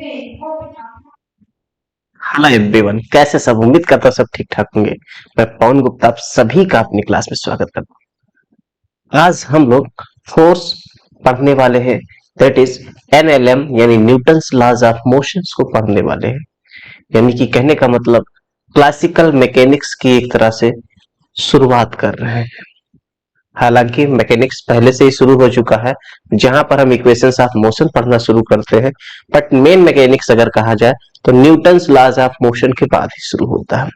Hello everyone, कैसे सब? उम्मीद करता हूँ सब ठीक ठाक होंगे। मैं पवन गुप्ता आप सभी का अपनी क्लास में स्वागत करता हूँ। आज हम लोग फोर्स पढ़ने वाले हैं, दैट इज एनएलएम यानी न्यूटन्स लॉज ऑफ मोशंस को पढ़ने वाले हैं। यानी कि कहने का मतलब क्लासिकल मैकेनिक्स की एक तरह से शुरुआत कर रहे हैं। हालांकि मैकेनिक्स पहले से ही शुरू हो चुका है, जहां पर हम इक्वेशंस ऑफ मोशन पढ़ना शुरू करते हैं, बट मेन मैकेनिक्स अगर कहा जाए तो न्यूटन्स लॉज ऑफ मोशन के बाद ही शुरू होता है,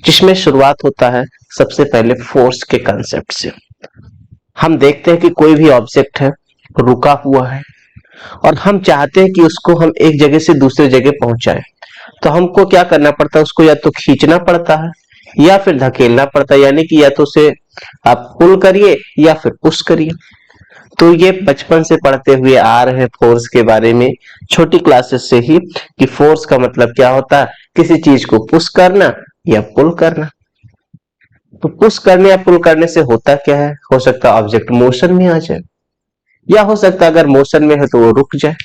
जिसमें शुरुआत होता है सबसे पहले फोर्स के कंसेप्ट से। हम देखते हैं कि कोई भी ऑब्जेक्ट है, रुका हुआ है, और हम चाहते हैं कि उसको हम एक जगह से दूसरे जगह पहुंचाएं। तो हमको क्या करना पड़ता है? उसको या तो खींचना पड़ता है या फिर धकेलना पड़ता है, यानी कि या तो उसे आप पुल करिए या फिर पुश करिए। तो ये बचपन से पढ़ते हुए आ रहे हैं फोर्स के बारे में, छोटी क्लासेस से ही, कि फोर्स का मतलब क्या होता है, किसी चीज को पुश करना या पुल करना। तो पुश करने या पुल करने से होता क्या है? हो सकता है ऑब्जेक्ट मोशन में आ जाए, या हो सकता है अगर मोशन में है तो वो रुक जाए,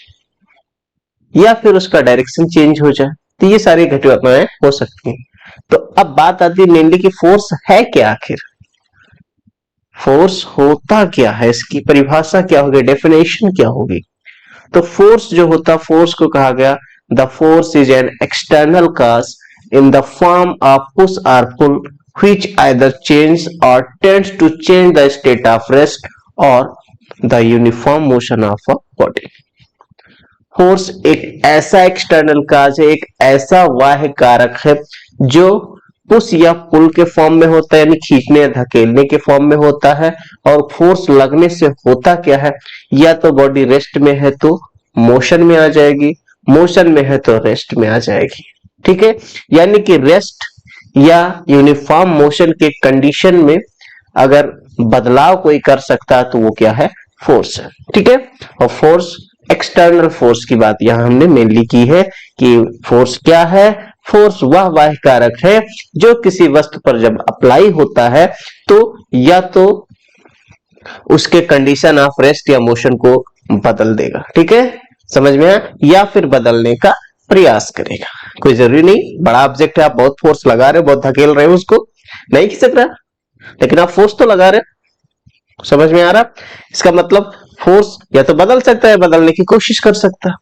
या फिर उसका डायरेक्शन चेंज हो जाए। तो ये सारी घटनाएं हो सकती हैं। तो अब बात आती है मेनली कि फोर्स है क्या आखिर, फोर्स होता क्या है, इसकी परिभाषा क्या होगी, डेफिनेशन क्या होगी। तो फोर्स जो होता, फोर्स को कहा गया the force is an external cause in the form of push और पुल which either change or tends to change the state of rest or the uniform motion of a body। Force एक ऐसा external काज है, एक ऐसा बाह्य कारक है जो पुश या पुल के फॉर्म में होता है, यानी खींचने या धकेलने के फॉर्म में होता है। और फोर्स लगने से होता क्या है, या तो बॉडी रेस्ट में है तो मोशन में आ जाएगी, मोशन में है तो रेस्ट में आ जाएगी। ठीक है, यानी कि रेस्ट या यूनिफॉर्म मोशन के कंडीशन में अगर बदलाव कोई कर सकता है तो वो क्या है? फोर्स है। ठीक है, और फोर्स, एक्सटर्नल फोर्स की बात यहां हमने मेनली की है कि फोर्स क्या है। फोर्स वह बाह्य कारक है जो किसी वस्तु पर जब अप्लाई होता है तो या तो उसके कंडीशन ऑफ रेस्ट या मोशन को बदल देगा, ठीक है, समझ में आया, या फिर बदलने का प्रयास करेगा। कोई जरूरी नहीं बड़ा ऑब्जेक्ट है, आप बहुत फोर्स लगा रहे हो, बहुत धकेल रहे हो, उसको नहीं खींच रहा, लेकिन आप फोर्स तो लगा रहे हो। समझ में आ रहा? इसका मतलब फोर्स या तो बदल सकता है, बदलने की कोशिश कर सकता है।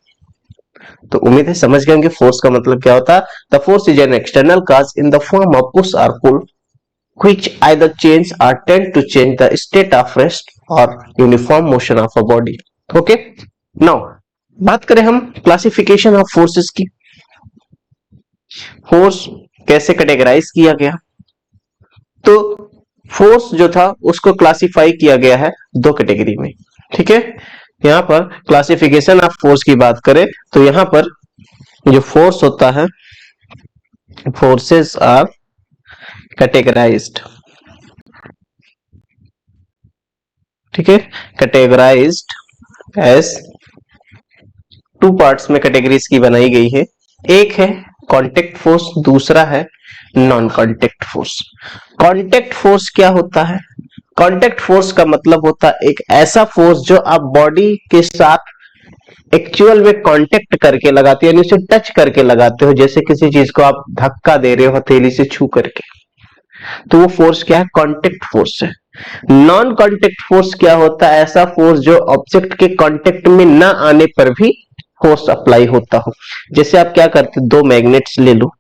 तो उम्मीद है समझ गए होंगे फोर्स का मतलब क्या होता है। The force is an external cause in the form of push और पुल which either change or tend to change the state of rest or uniform motion of a body। okay, now बात करें हम classification of forces की। Force कैसे categorise किया गया? तो force जो था उसको क्लासिफाई किया गया है दो कैटेगरी में। ठीक है, यहां पर क्लासिफिकेशन ऑफ फोर्स की बात करें तो यहां पर जो फोर्स होता है, फोर्सेस आर कैटेगराइज्ड। ठीक है, कैटेगराइज्ड एज टू पार्ट्स में कैटेगरीज की बनाई गई है। एक है कांटेक्ट फोर्स, दूसरा है non contact force. Contact force क्या होता है? कांटेक्ट फोर्स का मतलब होता है एक ऐसा फोर्स जो आप बॉडी के साथ एक्चुअल में कांटेक्ट करके लगाते हो, यानी उसे टच करके लगाते हो, जैसे किसी चीज को आप धक्का दे रहे हो हथेली से छू करके, तो वो फोर्स क्या है? कांटेक्ट फोर्स है। नॉन कांटेक्ट फोर्स क्या होता है? ऐसा फोर्स जो ऑब्जेक्ट के कांटेक्ट में ना आने पर भी फोर्स अप्लाई होता हो। जैसे आप क्या करते हो, दो मैग्नेट्स ले लो,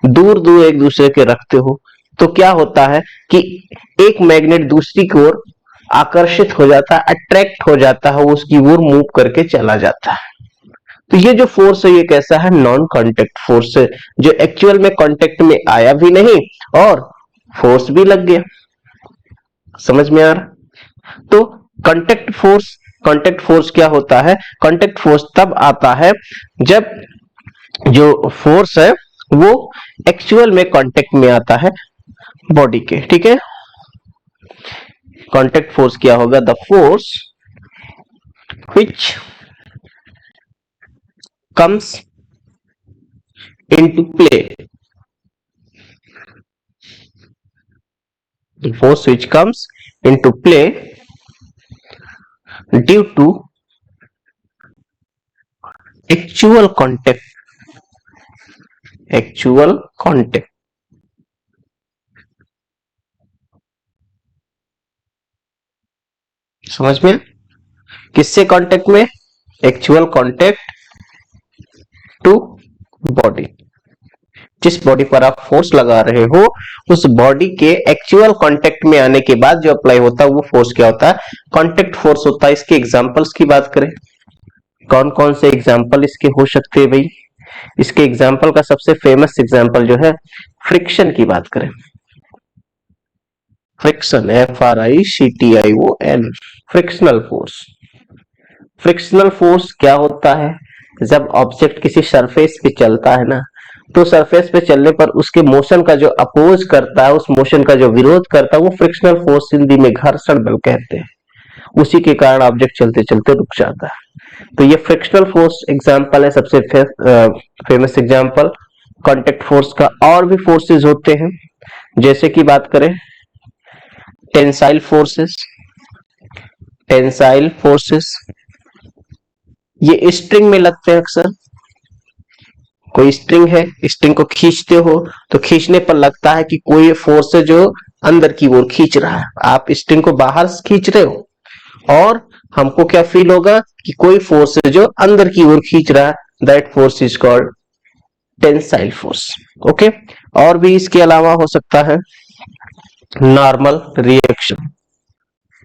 दूर दूर एक दूसरे के रखते हो, तो क्या होता है कि एक मैग्नेट दूसरी की ओर आकर्षित हो जाता है, अट्रैक्ट हो जाता है, वो उसकी ओर मूव करके चला जाता है। तो ये जो फोर्स है ये कैसा है? नॉन कांटेक्ट फोर्स है, जो एक्चुअल में कांटेक्ट में आया भी नहीं और फोर्स भी लग गया। समझ में आ रहा? तो कांटेक्ट फोर्स क्या होता है? कांटेक्ट फोर्स तब आता है जब जो फोर्स है वो एक्चुअल में कांटेक्ट में आता है बॉडी के। ठीक है, कांटेक्ट फोर्स क्या होगा? The force which comes into play, the force which comes into play due to actual contact, actual contact, समझ में? किससे कांटेक्ट में? Actual contact to body. जिस बॉडी पर आप फोर्स लगा रहे हो उस बॉडी के एक्चुअल कांटेक्ट में आने के बाद जो अप्लाई होता है वो फोर्स क्या होता है? कांटेक्ट फोर्स होता है। इसके एग्जांपल्स की बात करें, कौन कौन से एग्जांपल इसके हो सकते हैं भाई? इसके एग्जांपल का सबसे फेमस एग्जांपल जो है फ्रिक्शन की बात करें। Friction, FRICTION, frictional force. Frictional force क्या होता है? जब ऑब्जेक्ट किसी सरफेस पे चलता है ना, तो सरफेस पे चलने पर उसके मोशन का जो अपोज करता है, उस मोशन का जो विरोध करता है, वो फ्रिक्शनल फोर्स हिंदी में घर्षण बल कहते हैं। उसी के कारण ऑब्जेक्ट चलते चलते रुक जाता है। तो ये फ्रिक्शनल फोर्स एग्जांपल है, सबसे फेमस एग्जांपल। कांटेक्ट फोर्स का और भी फोर्सेस होते हैं, जैसे कि बात करें टेंसाइल फोर्सेस। टेंसाइल फोर्सेस ये स्ट्रिंग में लगते हैं अक्सर। कोई स्ट्रिंग है, स्ट्रिंग को खींचते हो तो खींचने पर लगता है कि कोई फोर्स है जो अंदर की ओर खींच रहा है। आप स्ट्रिंग को बाहर खींच रहे हो और हमको क्या फील होगा कि कोई फोर्स है जो अंदर की ओर खींच रहा है। That force is called tensile force. Okay, और भी इसके अलावा हो सकता है normal reaction,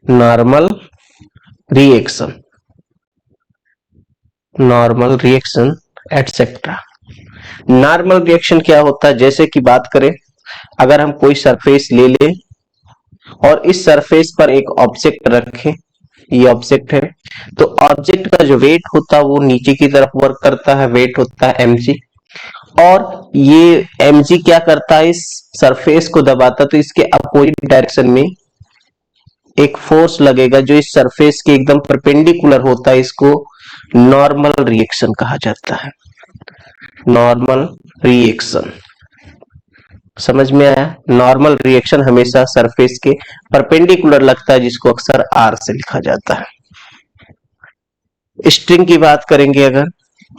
normal reaction, normal reaction etcetera. Normal reaction क्या होता है? जैसे कि बात करें, अगर हम कोई सरफेस ले लें और इस सरफेस पर एक ऑब्जेक्ट रखें, ये ऑब्जेक्ट है, तो ऑब्जेक्ट का जो वेट होता है वो नीचे की तरफ वर्क करता है, वेट होता है mg। और ये mg क्या करता है? इस सरफेस को दबाता है, तो इसके अपोजिट डायरेक्शन में एक फोर्स लगेगा जो इस सरफेस के एकदम परपेंडिकुलर होता है। इसको नॉर्मल रिएक्शन कहा जाता है, नॉर्मल रिएक्शन। समझ में आया? नॉर्मल रिएक्शन हमेशा सरफेस के परपेंडिकुलर लगता है, जिसको अक्सर आर से लिखा जाता है। स्ट्रिंग की बात करेंगे, अगर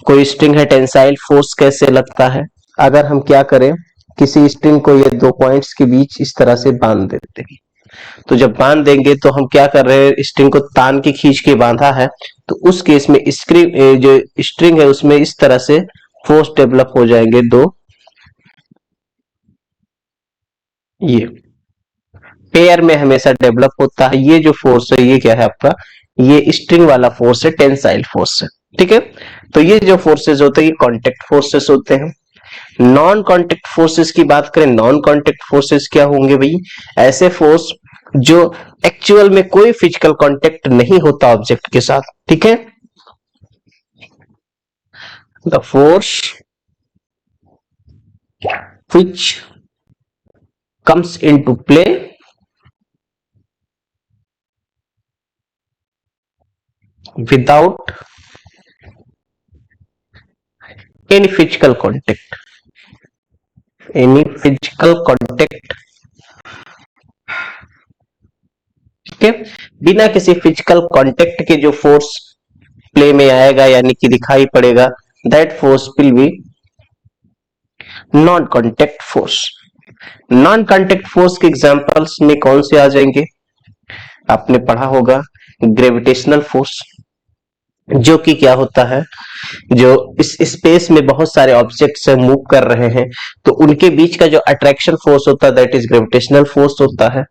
कोई स्ट्रिंग है, टेंसाइल फोर्स कैसे लगता है? अगर हम क्या करें, किसी स्ट्रिंग को ये दो पॉइंट्स के बीच इस तरह से बांध देते हैं, तो जब बांध देंगे तो हम क्या कर रहे हैं? स्ट्रिंग को तान के खींच के बांधा है, तो उस केस में जो स्ट्रिंग है उसमें इस तरह से फोर्स डेवलप हो जाएंगे दो, ये पेयर में हमेशा डेवलप होता है। ये जो फोर्स है ये क्या है आपका? ये स्ट्रिंग वाला फोर्स है, टेंसाइल फोर्स है। ठीक है, तो ये जो फोर्सेस होते हैं ये कांटेक्ट फोर्सेस होते हैं। नॉन कांटेक्ट फोर्सेस की बात करें, नॉन कांटेक्ट फोर्सेस क्या होंगे भाई? ऐसे फोर्स जो एक्चुअल में कोई फिजिकल कांटेक्ट नहीं होता ऑब्जेक्ट के साथ। ठीक है, the force which comes into play without any physical contact, any physical contact। ठीक है, बिना किसी फिजिकल कांटेक्ट के जो फोर्स प्ले में आएगा यानी कि दिखाई पड़ेगा, that force will be non contact force. Non contact force के एग्जांपल्स में कौन से आ जाएंगे? आपने पढ़ा होगा ग्रेविटेशनल फोर्स, जो कि क्या होता है, जो इस स्पेस में बहुत सारे ऑब्जेक्ट्स मूव कर रहे हैं तो उनके बीच का जो अट्रैक्शन फोर्स होता है दैट इज ग्रेविटेशनल फोर्स होता है।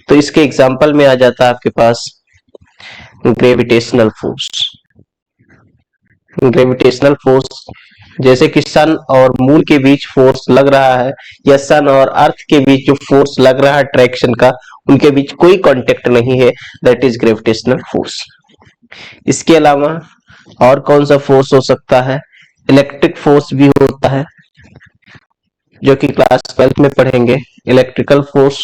तो इसके एग्जांपल में आ जाता है आपके पास ग्रेविटेशनल फोर्स। ग्रेविटेशनल फोर्स जैसे कि सन और मून के बीच फोर्स लग रहा है, या सन और अर्थ के बीच जो फोर्स लग रहा है अट्रैक्शन का, उनके बीच कोई कांटेक्ट नहीं है, दैट इज ग्रेविटेशनल फोर्स। इसके अलावा और कौन सा फोर्स हो सकता है? इलेक्ट्रिक फोर्स भी होता है, जो कि क्लास 12 में पढ़ेंगे, इलेक्ट्रिकल फोर्स।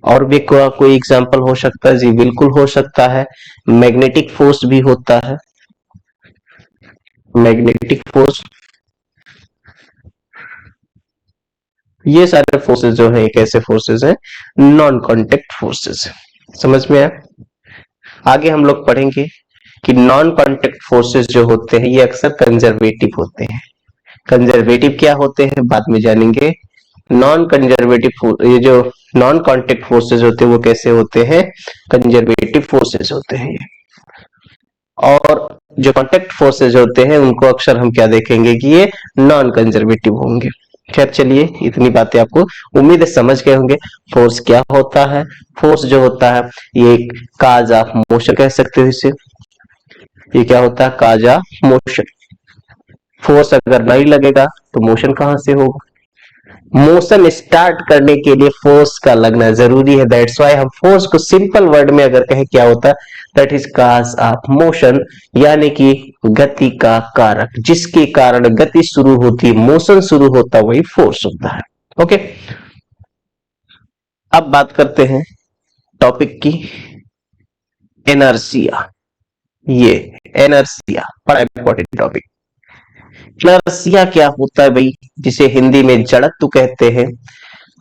और भी कोई एग्जांपल हो सकता है? जी बिल्कुल हो सकता है, मैग्नेटिक फोर्स भी होता है, मैग्नेटिक फोर्स। ये सारे फोर्सेस जो है कैसे फोर्सेस हैं? Non contact forces. समझ में आया? आगे हम लोग पढ़ेंगे कि नॉन कांटेक्ट फोर्सेस जो होते हैं ये अक्सर कंजर्वेटिव होते हैं। कंजर्वेटिव क्या होते हैं बाद में जानेंगे। नॉन कंजर्वेटिव, ये जो नॉन कांटेक्ट फोर्सेस होते हैं वो कैसे होते हैं, कंजर्वेटिव फोर्सेस होते हैं ये। और जो कांटेक्ट फोर्सेस होते हैं उनको अक्सर हम क्या देखेंगे कि ये नॉन कंजर्वेटिव होंगे। खैर चलिए, इतनी बातें आपको उम्मीद है समझ गए होंगे। फोर्स क्या होता है, फोर्स जो होता है ये एक काज ऑफ मोशन कह सकते हो इसे। ये क्या होता है, काज ऑफ मोशन। फोर्स अगर नहीं लगेगा तो मोशन कहां से होगा। मोशन स्टार्ट करने के लिए फोर्स का लगना जरूरी है। दैट्स व्हाई हम फोर्स को सिंपल वर्ड में अगर कहें क्या होता है, that is cause of motion, यानी कि गति का कारक। जिसके कारण गति शुरू होती है, मोशन शुरू होता है, वही फोर्स होता है। ओके, अब बात करते हैं टॉपिक की, इनर्शिया। ये इनर्शिया बड़ा इंपॉर्टेंट टॉपिक। इनर्शिया क्या होता है भाई, जिसे हिंदी में जड़त्व कहते हैं।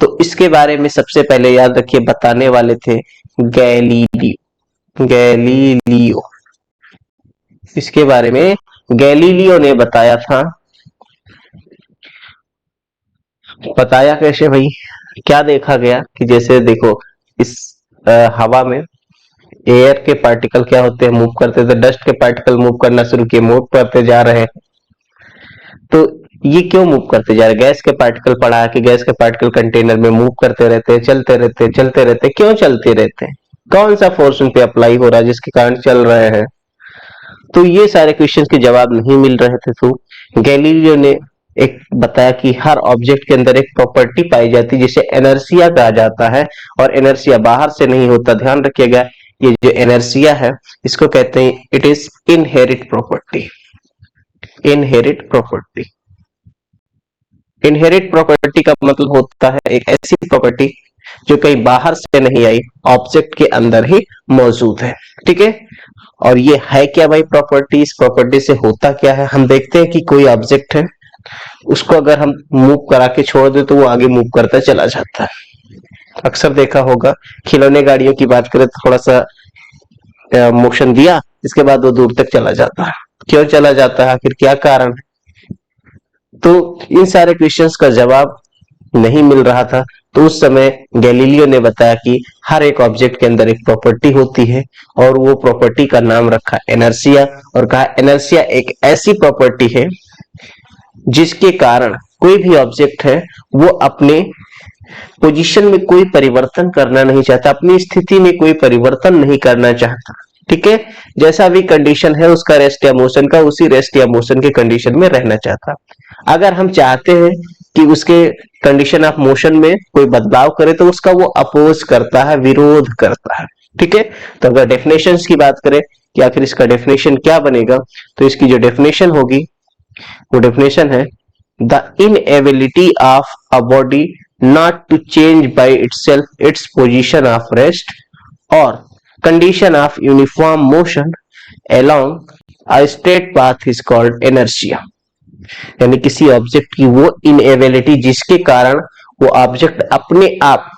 तो इसके बारे में सबसे पहले याद रखिए, बताने वाले थे गैलीलियो। गैलीलियो, इसके बारे में गैलीलियो ने बताया था। बताया कैसे भाई, क्या देखा गया कि जैसे देखो इस हवा में एयर के पार्टिकल क्या होते हैं, मूव करते थे। डस्ट के पार्टिकल मूव करना शुरू किए, मूव करते जा रहे हैं। तो ये क्यों मूव करते जा रहे हैं, गैस के पार्टिकल पढ़ा है कि गैस के पार्टिकल कंटेनर में मूव करते रहते हैं, चलते रहते हैं, चलते रहते हैं। क्यों चलते रहते हैं, कौन सा फोर्स उन पे अप्लाई हो रहा है जिसके कारण चल रहे हैं। तो ये सारे क्वेश्चन के जवाब नहीं मिल रहे थे। तो गैलीलियो ने एक बताया कि हर ऑब्जेक्ट के अंदर एक प्रॉपर्टी पाई जाती है जिसे इनर्शिया कहा जाता है, और इनर्शिया बाहर से नहीं होता। ध्यान रखिएगा, ये जो इनर्शिया है इसको कहते हैं, it is inherit property. Inherit property, inherit property का मतलब होता है एक ऐसी प्रॉपर्टी जो कहीं बाहर से नहीं आई, ऑब्जेक्ट के अंदर ही मौजूद है। ठीक है, और ये है क्या भाई प्रॉपर्टी, इस प्रॉपर्टी से होता क्या है। हम देखते हैं कि कोई ऑब्जेक्ट है, उसको अगर हम मूव करा के छोड़ दे तो वो आगे मूव करता चला जाता है। अक्सर देखा होगा, खिलौने गाड़ियों की बात करें, थोड़ा सा मोशन दिया, इसके बाद वो दूर तक चला जाता है। क्यों चला जाता है, आखिर क्या कारण है। तो इन सारे क्वेश्चंस का जवाब नहीं मिल रहा था। तो उस समय गैलीलियो ने बताया कि हर एक ऑब्जेक्ट के अंदर एक प्रॉपर्टी होती है, और वो प्रॉपर्टी का नाम रखा इनर्शिया, और कहा इनर्शिया एक ऐसी प्रॉपर्टी है जिसके कारण कोई भी ऑब्जेक्ट है वो अपने पोजीशन में कोई परिवर्तन करना नहीं चाहता, अपनी स्थिति में कोई परिवर्तन नहीं करना चाहता। ठीक है, जैसा भी कंडीशन है उसका रेस्ट या मोशन का, उसी रेस्ट या मोशन के कंडीशन में रहना चाहता। अगर हम चाहते हैं कि उसके कंडीशन ऑफ मोशन में कोई बदलाव करे तो उसका वो अपोज करता है, विरोध करता है। ठीक है, तो अगर डेफिनेशंस की बात करें कि आखिर इसका डेफिनेशन क्या बनेगा, तो इसकी जो डेफिनेशन होगी वो डेफिनेशन है, the inability of a body not to change by itself its position of rest or condition of uniform motion along a straight path is called inertia। यानी किसी ऑब्जेक्ट की वो इनएबिलिटी जिसके कारण वो ऑब्जेक्ट अपने आप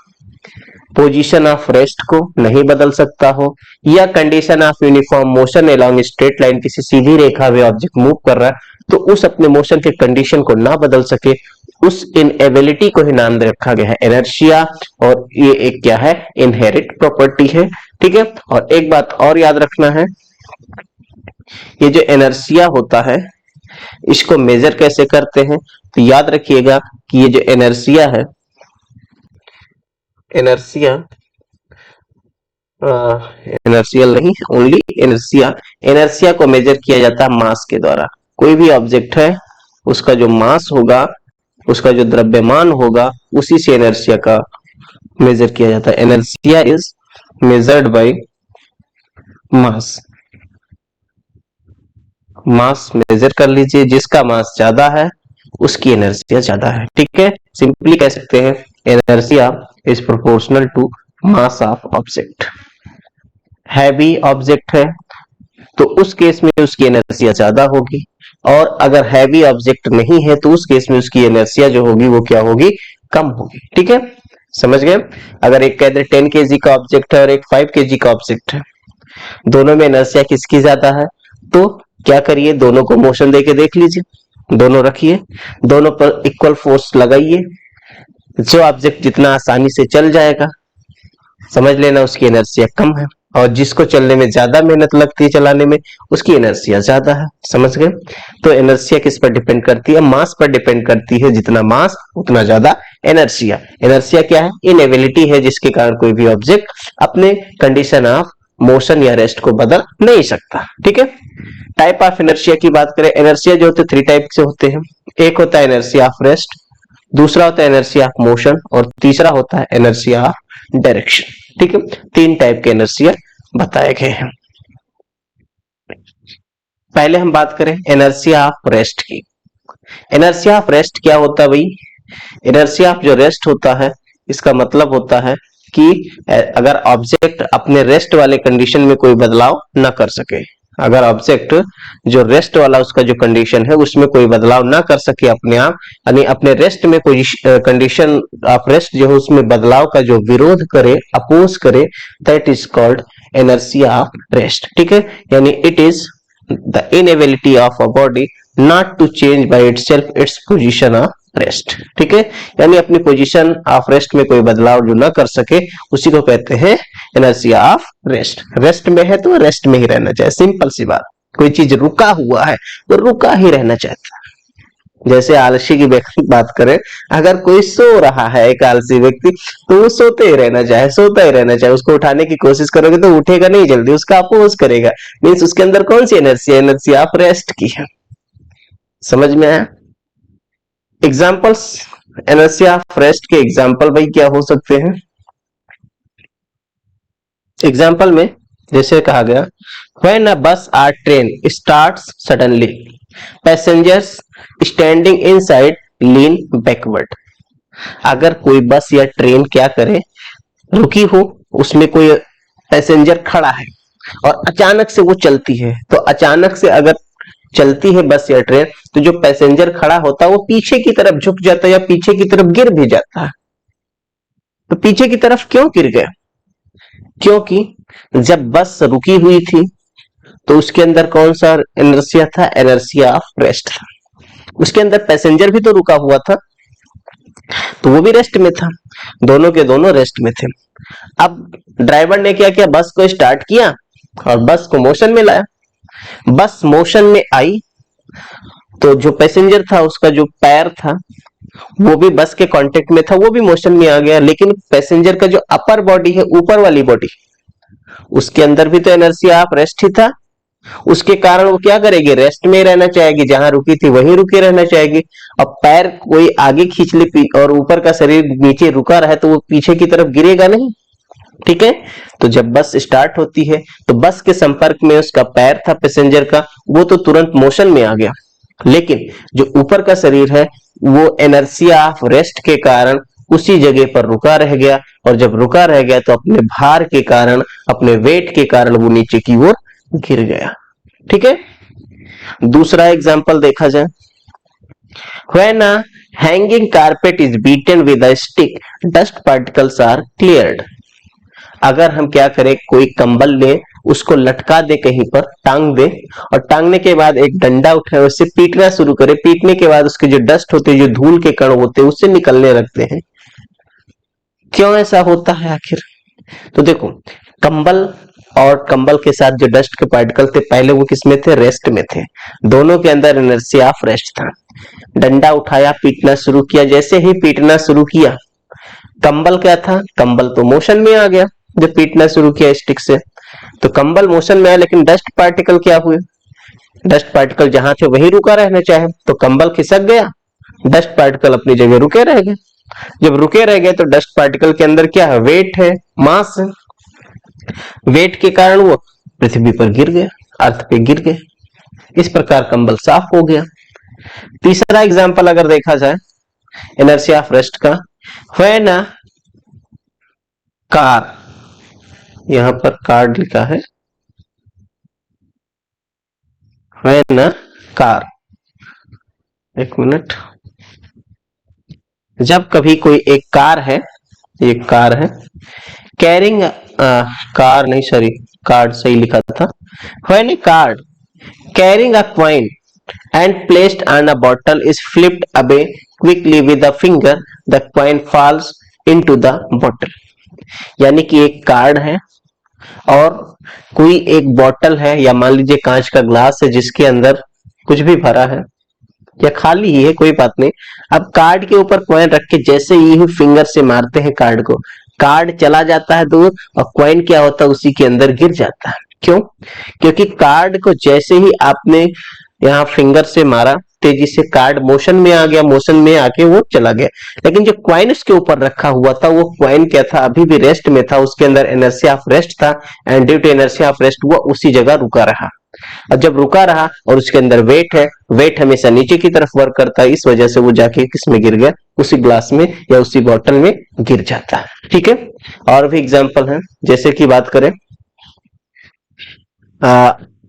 पोजीशन ऑफ रेस्ट को नहीं बदल सकता हो, या condition of uniform motion along straight line, किसी सीधी रेखा में ऑब्जेक्ट मूव कर रहा है तो उस अपने मोशन के कंडीशन को ना बदल सके, उस इनएबिलिटी को ही नाम दे रखा गया है इनर्शिया। और ये एक क्या है, इनहेरिट प्रॉपर्टी है। ठीक है, और एक बात और याद रखना है, ये जो इनर्शिया होता है इसको मेजर कैसे करते हैं। तो याद रखिएगा कि ये जो इनर्शिया है, इनर्शिया इनर्शियल नहीं, ओनली इनर्शिया। इनर्शिया को मेजर किया जाता है मास के द्वारा। कोई भी ऑब्जेक्ट है उसका जो मास होगा, उसका जो द्रव्यमान होगा, उसी से इनर्शिया का मेजर किया जाता है। Inertia is measured by mass. Mass measure कर लीजिए, जिसका मास ज्यादा है उसकी इनर्शिया ज्यादा है। ठीक है, सिंपली कह सकते हैं inertia is proportional to mass of object. Heavy object है तो उस केस में उसकी इनर्शिया ज्यादा होगी, और अगर हैवी ऑब्जेक्ट नहीं है तो उस केस में उसकी इनर्शिया जो होगी वो क्या होगी, कम होगी। ठीक है, समझ गए। अगर एक कहते 10 kg का ऑब्जेक्ट है और एक 5 kg का ऑब्जेक्ट है, दोनों में इनर्शिया किसकी ज्यादा है? तो क्या करिए, दोनों को मोशन देके देख लीजिए, दोनों रखिए, दोनों पर इक्वल फोर्स लगाइए, जो ऑब्जेक्ट जितना आसानी से चल जाएगा समझ लेना उसकी इनर्शिया कम है, और जिसको चलने में ज्यादा मेहनत लगती है चलाने में उसकी इनर्शिया ज्यादा है। समझ गए? तो इनर्शिया किस पर डिपेंड करती है? मास पर डिपेंड करती है, जितना मास उतना ज्यादा इनर्शिया। इनर्शिया क्या है? इनएबिलिटी है जिसके कारण कोई भी ऑब्जेक्ट अपने कंडीशन ऑफ मोशन या रेस्ट को बदल नहीं सकता। ठीक है। टाइप ऑफ इनर्शिया की बात करें, इनर्शिया जो होते थ्री टाइप से होते हैं। एक होता है इनर्शिया ऑफ रेस्ट, दूसरा होता है इनर्शिया ऑफ मोशन, और तीसरा होता है इनर्शिया ऑफ डायरेक्शन। ठीक है, तीन टाइप के इनर्शिया बताए गए हैं। पहले हम बात करें इनर्शिया ऑफ रेस्ट की। इनर्शिया ऑफ रेस्ट क्या होता है भाई? इनर्शिया ऑफ जो रेस्ट होता है, इसका मतलब होता है कि अगर ऑब्जेक्ट अपने रेस्ट वाले कंडीशन में कोई बदलाव न कर सके, अगर ऑब्जेक्ट जो रेस्ट वाला उसका जो कंडीशन है उसमें कोई बदलाव ना कर सके अपने आप, यानी अपने रेस्ट में कोई कंडीशन ऑफ रेस्ट जो है उसमें बदलाव का जो विरोध करे, अपोज करे, that is called inertia of rest. ठीक है, यानी it is the inability of a body not to change by itself its position of rest. ठीक है, यानी अपनी पोजीशन ऑफ रेस्ट में कोई बदलाव जो ना कर सके उसी को कहते हैं इनर्शिया ऑफ रेस्ट। रेस्ट में है तो रेस्ट में ही रहना चाहिए, सिंपल सी बात। कोई चीज रुका हुआ है तो रुका ही रहना चाहता है। जैसे आलसी की व्यक्ति बात करें, अगर कोई सो रहा है एक आलसी व्यक्ति तो वो सोते ही रहना चाहे, सोता ही रहना चाहे। उसको उठाने की कोशिश करोगे तो उठेगा नहीं जल्दी, उसका अपोज करेगा। मीन्स उसके अंदर कौन सी एनर्जी है? एनर्जी ऑफ रेस्ट की है। समझ में आया? एग्जाम्पल्स इनर्शिया ऑफ रेस्ट के एग्जाम्पल भाई क्या हो सकते हैं? एग्जाम्पल में जैसे कहा गया, when a bus or train starts suddenly passengers standing inside lean backward. अगर कोई बस या ट्रेन क्या करे, रुकी हो, उसमें कोई पैसेंजर खड़ा है और अचानक से वो चलती है, तो अचानक से अगर चलती है बस या ट्रेन तो जो पैसेंजर खड़ा होता है वो पीछे की तरफ झुक जाता है या पीछे की तरफ गिर भी जाता है। तो पीछे की तरफ क्यों गिर गया? क्योंकि जब बस रुकी हुई थी तो उसके अंदर कौन सा इनर्शिया था? इनर्शिया ऑफ रेस्ट था। उसके अंदर पैसेंजर भी तो रुका हुआ था तो वो भी रेस्ट में था, दोनों के दोनों रेस्ट में थे। अब ड्राइवर ने क्या किया? बस को स्टार्ट किया और बस को मोशन में लाया। बस मोशन में आई तो जो पैसेंजर था उसका जो पैर था वो भी बस के कांटेक्ट में था, वो भी मोशन में आ गया। लेकिन पैसेंजर का जो अपर बॉडी है, ऊपर वाली बॉडी, उसके अंदर भी तो इनर्शिया ऑफ रेस्ट ही था। उसके कारण वो क्या करेगी? रेस्ट में रहना चाहेगी, जहां रुकी थी वहीं रुके रहना चाहेगी। अब पैर कोई आगे खींच ले और ऊपर का शरीर नीचे रुका रहे तो वो पीछे की तरफ गिरेगा नहीं। ठीक है, तो जब बस स्टार्ट होती है तो बस के संपर्क में उसका पैर था पैसेंजर का, वो तो तुरंत मोशन में आ गया। लेकिन जो ऊपर का शरीर है वो इनर्शिया ऑफ रेस्ट के कारण उसी जगह पर रुका रह गया, और जब रुका रह गया तो अपने भार के कारण, अपने वेट के कारण वो नीचे की ओर गिर गया। ठीक है, दूसरा एग्जांपल देखा जाए, when a hanging carpet is beaten with a stick dust particles are cleared. अगर हम क्या करें, कोई कंबल ले, उसको लटका दे, कहीं पर टांग दे, और टांगने के बाद एक डंडा उठाए उससे पीटना शुरू करे। पीटने के बाद उसके जो डस्ट होते हैं, जो धूल के कण होते हैं, उससे निकलने लगते हैं। क्यों ऐसा होता है आखिर? तो देखो, कंबल और कंबल के साथ जो डस्ट के पार्टिकल थे पहले वो किसमें थे? रेस्ट में थे। दोनों के अंदर इनर्शिया ऑफ रेस्ट था। डंडा उठाया, पीटना शुरू किया। जैसे ही पीटना शुरू किया, कंबल क्या था? कंबल तो मोशन में आ गया जब पीटना शुरू किया स्टिक से। तो कंबल मोशन में आया, लेकिन डस्ट पार्टिकल क्या हुए? डस्ट पार्टिकल जहां थे वहीं रुका रहना चाहे तो कंबल खिसक गया, डस्ट पार्टिकल अपनी जगह रुके रह गए। जब रुके रह गए तो डस्ट पार्टिकल के अंदर क्या है? वेट है, मास है। वेट के कारण वो पृथ्वी पर गिर गए, अर्थ पे गिर गए। इस प्रकार कंबल साफ हो गया। तीसरा एग्जाम्पल अगर देखा जाए इनर्शिया ऑफ रेस्ट का, व्हेन अ कार, यहां पर कार लिखा है, व्हेन अ कार, एक मिनट, जब कभी कोई एक कार है, एक कार है, कैरिंग कार नहीं, सॉरी, कार्ड सही लिखा था। When A card carrying a coin and placed on a bottle is flipped away quickly with a finger, the coin falls into the bottle। यानी कि एक कार्ड है और कोई एक बॉटल है, या मान लीजिए कांच का ग्लास है जिसके अंदर कुछ भी भरा है या खाली ही है, कोई बात नहीं। अब कार्ड के ऊपर कॉइन रख के जैसे ही फिंगर से मारते हैं कार्ड को, कार्ड चला जाता है दूर और कॉइन क्या होता है उसी के अंदर गिर जाता है। क्यों? क्योंकि कार्ड को जैसे ही आपने यहाँ फिंगर से मारा, तेजी से कार्ड मोशन में आ गया, मोशन में आके वो चला गया। लेकिन जो कॉइन उसके ऊपर रखा हुआ था वो कॉइन क्या था, अभी भी रेस्ट में था, उसके अंदर इनर्शिया ऑफ रेस्ट था, and due to inertia of rest वो उसी जगह रुका रहा। और जब रुका रहा और उसके अंदर वेट है, वेट हमेशा नीचे की तरफ वर्क करता है, इस वजह से वो जाके किस में गिर गया, उसी ग्लास में या उसी बॉटल में गिर जाता है। ठीक है, और भी एग्जांपल है, जैसे कि बात करें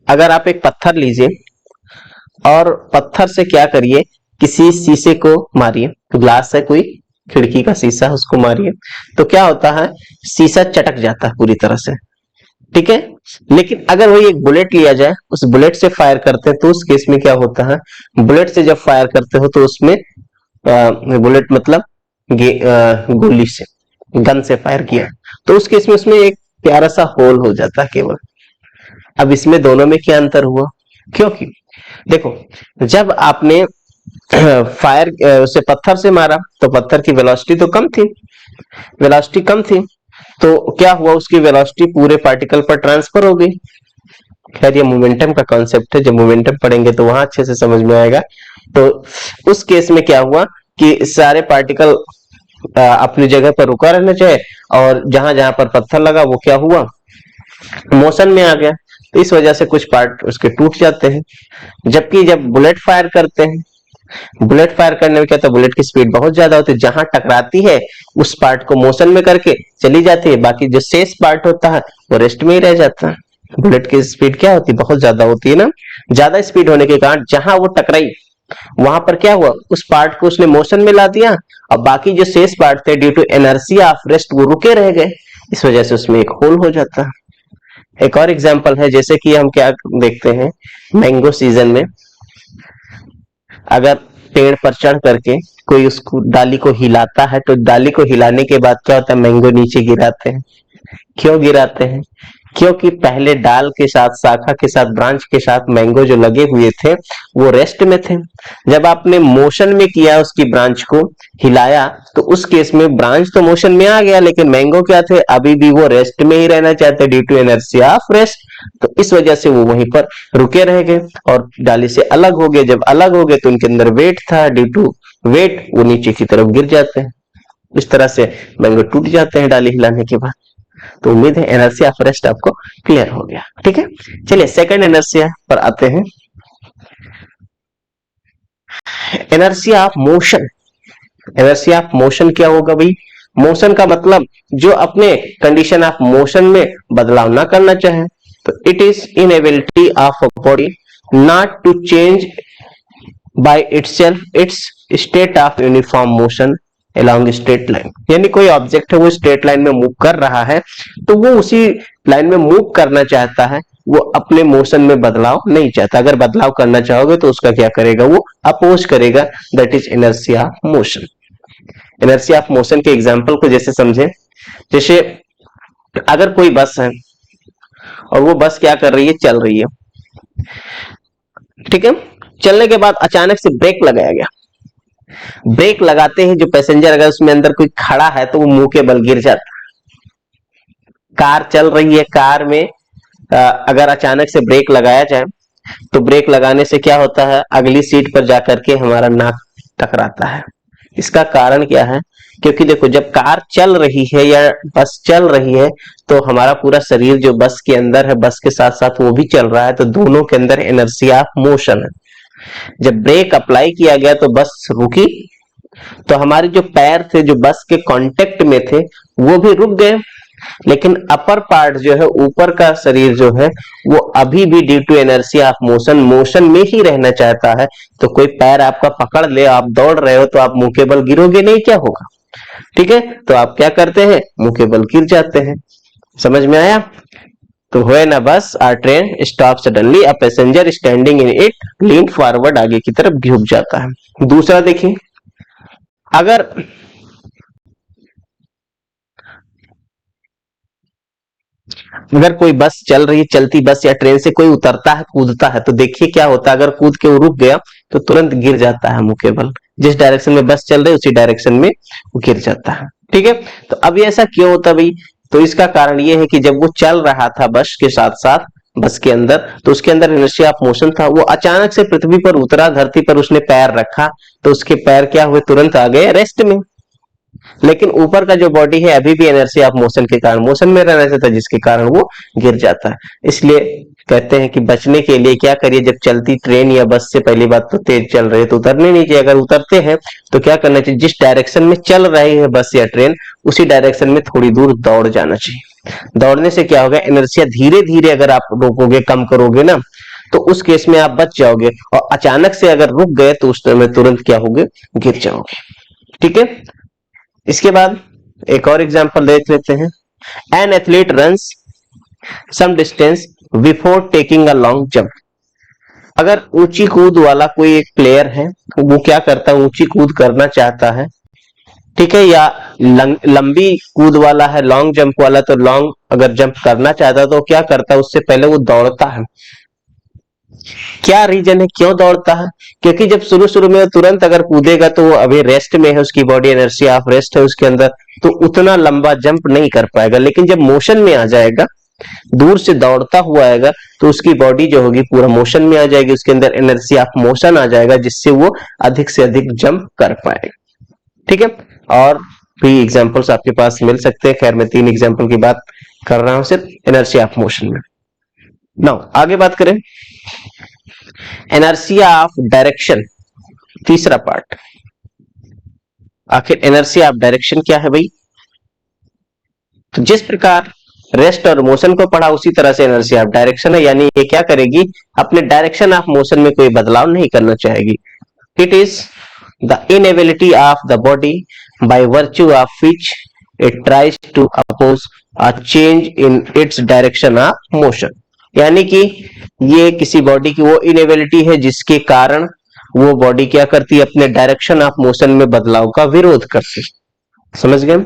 अगर आप एक पत्थर लीजिए और पत्थर से क्या करिए, किसी शीशे को मारिए, ग्लास है कोई खिड़की का शीशा, उसको मारिए तो क्या होता है, शीशा चटक जाता है पूरी तरह से। ठीक है, लेकिन अगर वही एक बुलेट लिया जाए, उस बुलेट से फायर करते हैं तो उस केस में क्या होता है, बुलेट से जब फायर करते हो तो उसमें बुलेट मतलब गोली से, गन से फायर किया तो उस केस में उसमें एक प्यारा सा होल हो जाता है केवल। अब इसमें दोनों में क्या अंतर हुआ, क्योंकि देखो जब आपने फायर उसे पत्थर से मारा तो पत्थर की वेलोसिटी तो कम थी, वेलोसिटी कम थी, तो क्या हुआ, उसकी वेलोसिटी पूरे पार्टिकल पर ट्रांसफर हो गई। खैर ये मोमेंटम का कॉन्सेप्ट है, जब मोमेंटम पढ़ेंगे तो वहां अच्छे से समझ में आएगा। तो उस केस में क्या हुआ कि सारे पार्टिकल अपनी जगह पर रुका रहना चाहिए, और जहां जहां पर पत्थर लगा वो क्या हुआ, मोशन में आ गया, तो इस वजह से कुछ पार्ट उसके टूट जाते हैं। जबकि जब बुलेट फायर करते हैं, बुलेट फायर करने में क्या होता है, बुलेट की स्पीड बहुत ज्यादा होती है, जहां टकराती है उस पार्ट को मोशन में करके चली जाती है, बाकी जो शेष पार्ट होता है वो रेस्ट में ही रह जाता है। बुलेट की स्पीड क्या होती है, बहुत ज्यादा होती है ना, ज्यादा स्पीड होने के कारण जहां वो टकराई वहां पर क्या हुआ, उस पार्ट को उसने मोशन में ला दिया, और बाकी जो शेष पार्ट थे due to inertia of rest वो रुके रह गए, इस वजह से उसमें एक होल हो जाता है। एक और एग्जांपल है, जैसे कि हम क्या देखते हैं, मैंगो सीजन में अगर पेड़ पर चढ़ करके कोई उसको डाली को हिलाता है तो डाली को हिलाने के बाद क्या होता है, मैंगो नीचे गिराते हैं। क्यों गिराते हैं, क्योंकि पहले डाल के साथ, शाखा के साथ, ब्रांच के साथ मैंगो जो लगे हुए थे वो रेस्ट में थे। जब आपने मोशन में किया, उसकी ब्रांच को हिलाया, तो उस केस में ब्रांच तो मोशन में आ गया, लेकिन मैंगो क्या थे, अभी भी वो रेस्ट में ही रहना चाहते due to inertia of rest, तो इस वजह से वो वहीं पर रुके रह गए और डाली से अलग हो गए। जब अलग हो गए तो उनके अंदर वेट था, ड्यू टू वेट वो नीचे की तरफ गिर जाते हैं, इस तरह से मैंगो टूट जाते हैं डाली हिलाने के बाद। तो उम्मीद है इनर्शिया ऑफ रेस्ट आपको क्लियर हो गया। ठीक है, चलिए सेकंड इनर्शिया पर आते हैं, inertia of motion. Inertia of motion क्या होगा भाई, मोशन का मतलब जो अपने कंडीशन ऑफ मोशन में बदलाव ना करना चाहे, तो it is inability of a body not to change by itself its state of uniform motion along straight line. यानी कोई ऑब्जेक्ट है वो स्ट्रेट लाइन में मूव कर रहा है, तो वो उसी लाइन में मूव करना चाहता है, वो अपने मोशन में बदलाव नहीं चाहता। अगर बदलाव करना चाहोगे तो उसका क्या करेगा, वो अपोज करेगा, that is inertia of motion. Inertia of motion के एग्जांपल को जैसे समझे, जैसे अगर कोई बस है और वो बस क्या कर रही है, चल रही है, ठीक है, चलने के बाद अचानक से ब्रेक लगाया गया, ब्रेक लगाते ही जो पैसेंजर अगर उसमें अंदर कोई खड़ा है तो वो मुंह के बल गिर जाता। कार चल रही है, कार में अगर अचानक से ब्रेक लगाया जाए तो ब्रेक लगाने से क्या होता है, अगली सीट पर जाकर के हमारा नाक टकराता है। इसका कारण क्या है, क्योंकि देखो जब कार चल रही है या बस चल रही है तो हमारा पूरा शरीर जो बस के अंदर है, बस के साथ साथ वो भी चल रहा है, तो दोनों के अंदर इनर्शिया ऑफ मोशन है। जब ब्रेक अप्लाई किया गया तो बस रुकी, तो हमारे जो पैर थे जो बस के कांटेक्ट में थे वो भी रुक गए, लेकिन अपर पार्ट जो है, ऊपर का शरीर जो है, वो अभी भी due to inertia of motion motion में ही रहना चाहता है। तो कोई पैर आपका पकड़ ले, आप दौड़ रहे हो तो आप मुंह के बल गिरोगे नहीं, क्या होगा, ठीक है, तो आप क्या करते हैं, मुंह के बल गिर जाते हैं। समझ में आया। तो when a bus or train stop suddenly a passenger standing in it lean forward, आगे की तरफ झुक जाता है। दूसरा देखिए, अगर अगर कोई बस चल रही है, चलती बस या ट्रेन से कोई उतरता है, कूदता है, तो देखिए क्या होता है, अगर कूद के वो रुक गया तो तुरंत गिर जाता है मुंह के बल। जिस डायरेक्शन में बस चल रही है उसी डायरेक्शन में वो गिर जाता है। ठीक है, तो अब ये ऐसा क्यों होता है भाई? तो इसका कारण ये है कि जब वो चल रहा था बस के साथ साथ, बस के अंदर, तो उसके अंदर इनर्शिया ऑफ मोशन था, वो अचानक से पृथ्वी पर उतरा, धरती पर उसने पैर रखा, तो उसके पैर क्या हुए, तुरंत आ गए रेस्ट में। लेकिन ऊपर का जो बॉडी है अभी भी इनर्शिया ऑफ मोशन के कारण मोशन में रहना चाहता है, जिसके कारण वो गिर जाता है। इसलिए कहते हैं कि बचने के लिए क्या करिए, जब चलती ट्रेन या बस से, पहली बात तो तेज चल रही है तो उतरने नहीं चाहिए, अगर उतरते हैं तो क्या करना चाहिए, जिस डायरेक्शन में चल रही है बस या ट्रेन उसी डायरेक्शन में थोड़ी दूर दौड़ जाना चाहिए। दौड़ने से क्या होगा, इनर्शिया धीरे धीरे अगर आप रोकोगे, कम करोगे ना, तो उस केस में आप बच जाओगे, और अचानक से अगर रुक गए तो उस समय तुरंत क्या होगे, गिर जाओगे। ठीक है, इसके बाद एक और एग्जांपल देख लेते हैं। An athlete runs some distance before taking a long jump. अगर ऊंची कूद वाला कोई एक प्लेयर है, वो क्या करता है, ऊंची कूद करना चाहता है, ठीक है, या लंबी कूद वाला है, लॉन्ग जंप वाला, तो लॉन्ग अगर जंप करना चाहता है तो क्या करता है, उससे पहले वो दौड़ता है। क्या रीजन है क्यों दौड़ता है? क्योंकि जब शुरू शुरू में तुरंत अगर कूदेगा तो वो अभी रेस्ट में है, उसकी बॉडी इनर्शिया ऑफ रेस्ट है उसके अंदर, तो उतना लंबा जंप नहीं कर पाएगा। लेकिन जब मोशन में आ जाएगा, दूर से दौड़ता हुआ आएगा, तो उसकी बॉडी जो होगी पूरा मोशन में आ जाएगी, उसके अंदर इनर्शिया ऑफ मोशन आ जाएगा, जिससे वो अधिक से अधिक जंप कर पाएगा। ठीक है, और भी एग्जांपल्स आपके पास मिल सकते हैं। खैर मैं 3 एग्जांपल की बात कर रहा हूं सिर्फ इनर्शिया ऑफ मोशन में। नाउ आगे बात करें, इनर्शिया ऑफ डायरेक्शन, तीसरा पार्ट। आखिर इनर्शिया ऑफ डायरेक्शन क्या है भाई? तो जिस प्रकार रेस्ट और मोशन को पढ़ा, उसी तरह से इनर्शिया ऑफ डायरेक्शन है, यानी ये क्या करेगी, अपने डायरेक्शन ऑफ मोशन में कोई बदलाव नहीं करना चाहेगी। It is the inability of the body by virtue of which it tries to oppose a change in its direction of motion. यानी कि ये किसी बॉडी की वो इनएबिलिटी है जिसके कारण वो बॉडी क्या करती है, अपने डायरेक्शन ऑफ मोशन में बदलाव का विरोध करती है। समझ गए?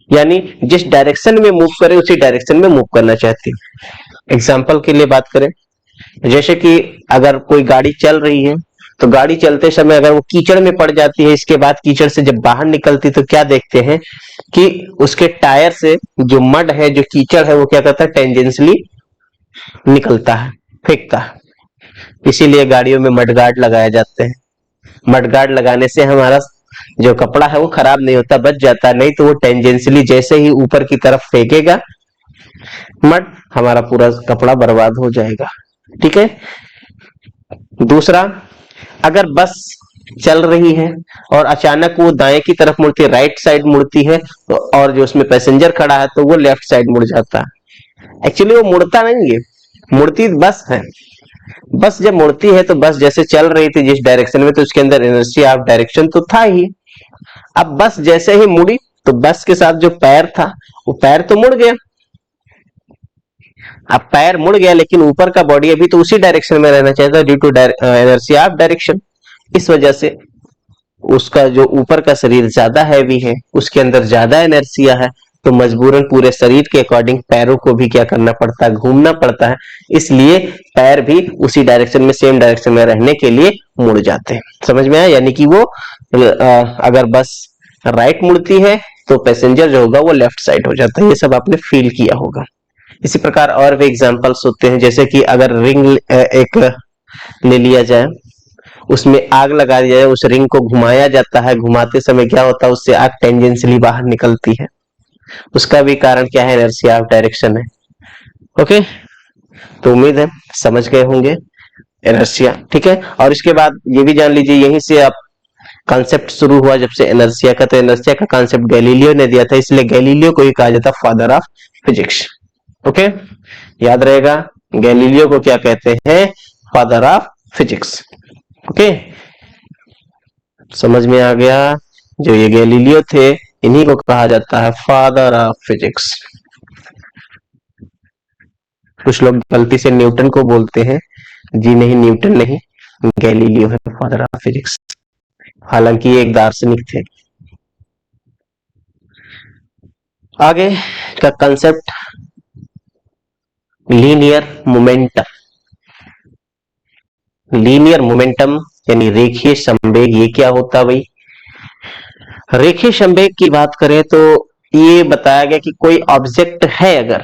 यानी जिस डायरेक्शन में मूव करे उसी डायरेक्शन में मूव करना चाहती है। एग्जाम्पल के लिए बात करें, जैसे कि अगर कोई गाड़ी चल रही है, तो गाड़ी चलते समय अगर वो कीचड़ में पड़ जाती है, इसके बाद कीचड़ से जब बाहर निकलती तो क्या देखते हैं कि उसके टायर से जो मड है, जो कीचड़ है, वो क्या करता है, टेंजेंशियली निकलता है, फेंकता है। इसीलिए गाड़ियों में मडगार्ड लगाए जाते हैं। मडगार्ड लगाने से हमारा जो कपड़ा है वो खराब नहीं होता, बच जाता है, नहीं तो वो टेंजेंशियली जैसे ही ऊपर की तरफ फेंकेगा मड, हमारा पूरा कपड़ा बर्बाद हो जाएगा। ठीक है, दूसरा, अगर बस चल रही है और अचानक वो दाएं की तरफ मुड़ती है, राइट साइड मुड़ती है, तो और जो उसमें पैसेंजर खड़ा है तो वो लेफ्ट साइड मुड़ जाता है। एक्चुअली वो मुड़ता नहीं है, मुड़ती बस है। बस जब मुड़ती है तो बस जैसे चल रही थी जिस डायरेक्शन में, तो उसके अंदर इनर्शिया ऑफ डायरेक्शन तो था ही। अब बस जैसे ही मुड़ी तो बस के साथ जो पैर था वो पैर तो मुड़ गया। अब पैर मुड़ गया लेकिन ऊपर का बॉडी अभी तो उसी डायरेक्शन में रहना चाहिए था, due to inertia of direction. इस वजह से उसका जो ऊपर का शरीर ज्यादा हैवी है, उसके अंदर ज्यादा इनर्शिया है, तो मजबूरन पूरे शरीर के अकॉर्डिंग पैरों को भी क्या करना पड़ता है, घूमना पड़ता है। इसलिए पैर भी उसी डायरेक्शन में, सेम डायरेक्शन में रहने के लिए मुड़ जाते हैं। समझ में आया? यानी कि वो अगर बस राइट मुड़ती है तो पैसेंजर जो होगा वो लेफ्ट साइड हो जाता है। ये सब आपने फील किया होगा। इसी प्रकार और भी एग्जांपल्स होते हैं, जैसे कि अगर रिंग एक ले लिया जाए, उसमें आग लगा दिया जाए, उस रिंग को घुमाया जाता है, घुमाते समय क्या होता है, उससे आग टेंजेंशियली बाहर निकलती है। उसका भी कारण क्या है, इनर्शिया ऑफ डायरेक्शन है। ओके, तो उम्मीद है समझ गए होंगे इनर्शिया। ठीक है, और इसके बाद ये भी जान लीजिए, यहीं से आप कॉन्सेप्ट शुरू हुआ जब से इनर्शिया का, तो इनर्शिया का कॉन्सेप्ट गैलीलियो ने दिया था, इसलिए गैलीलियो को ही कहा जाता है फादर ऑफ फिजिक्स। ओके, याद रहेगा, गैलीलियो को क्या कहते हैं, फादर ऑफ फिजिक्स। ओके, समझ में आ गया? जो ये गैलीलियो थे, इन्हीं को कहा जाता है फादर ऑफ फिजिक्स। कुछ लोग गलती से न्यूटन को बोलते हैं, जी नहीं, न्यूटन नहीं, गैलीलियो है फादर ऑफ फिजिक्स, हालांकि ये एक दार्शनिक थे। आगे का concept linear momentum. Linear momentum यानी रेखीय संवेग, ये क्या होता है भाई? रेखीय संवेग की बात करें तो ये बताया गया कि कोई ऑब्जेक्ट है, अगर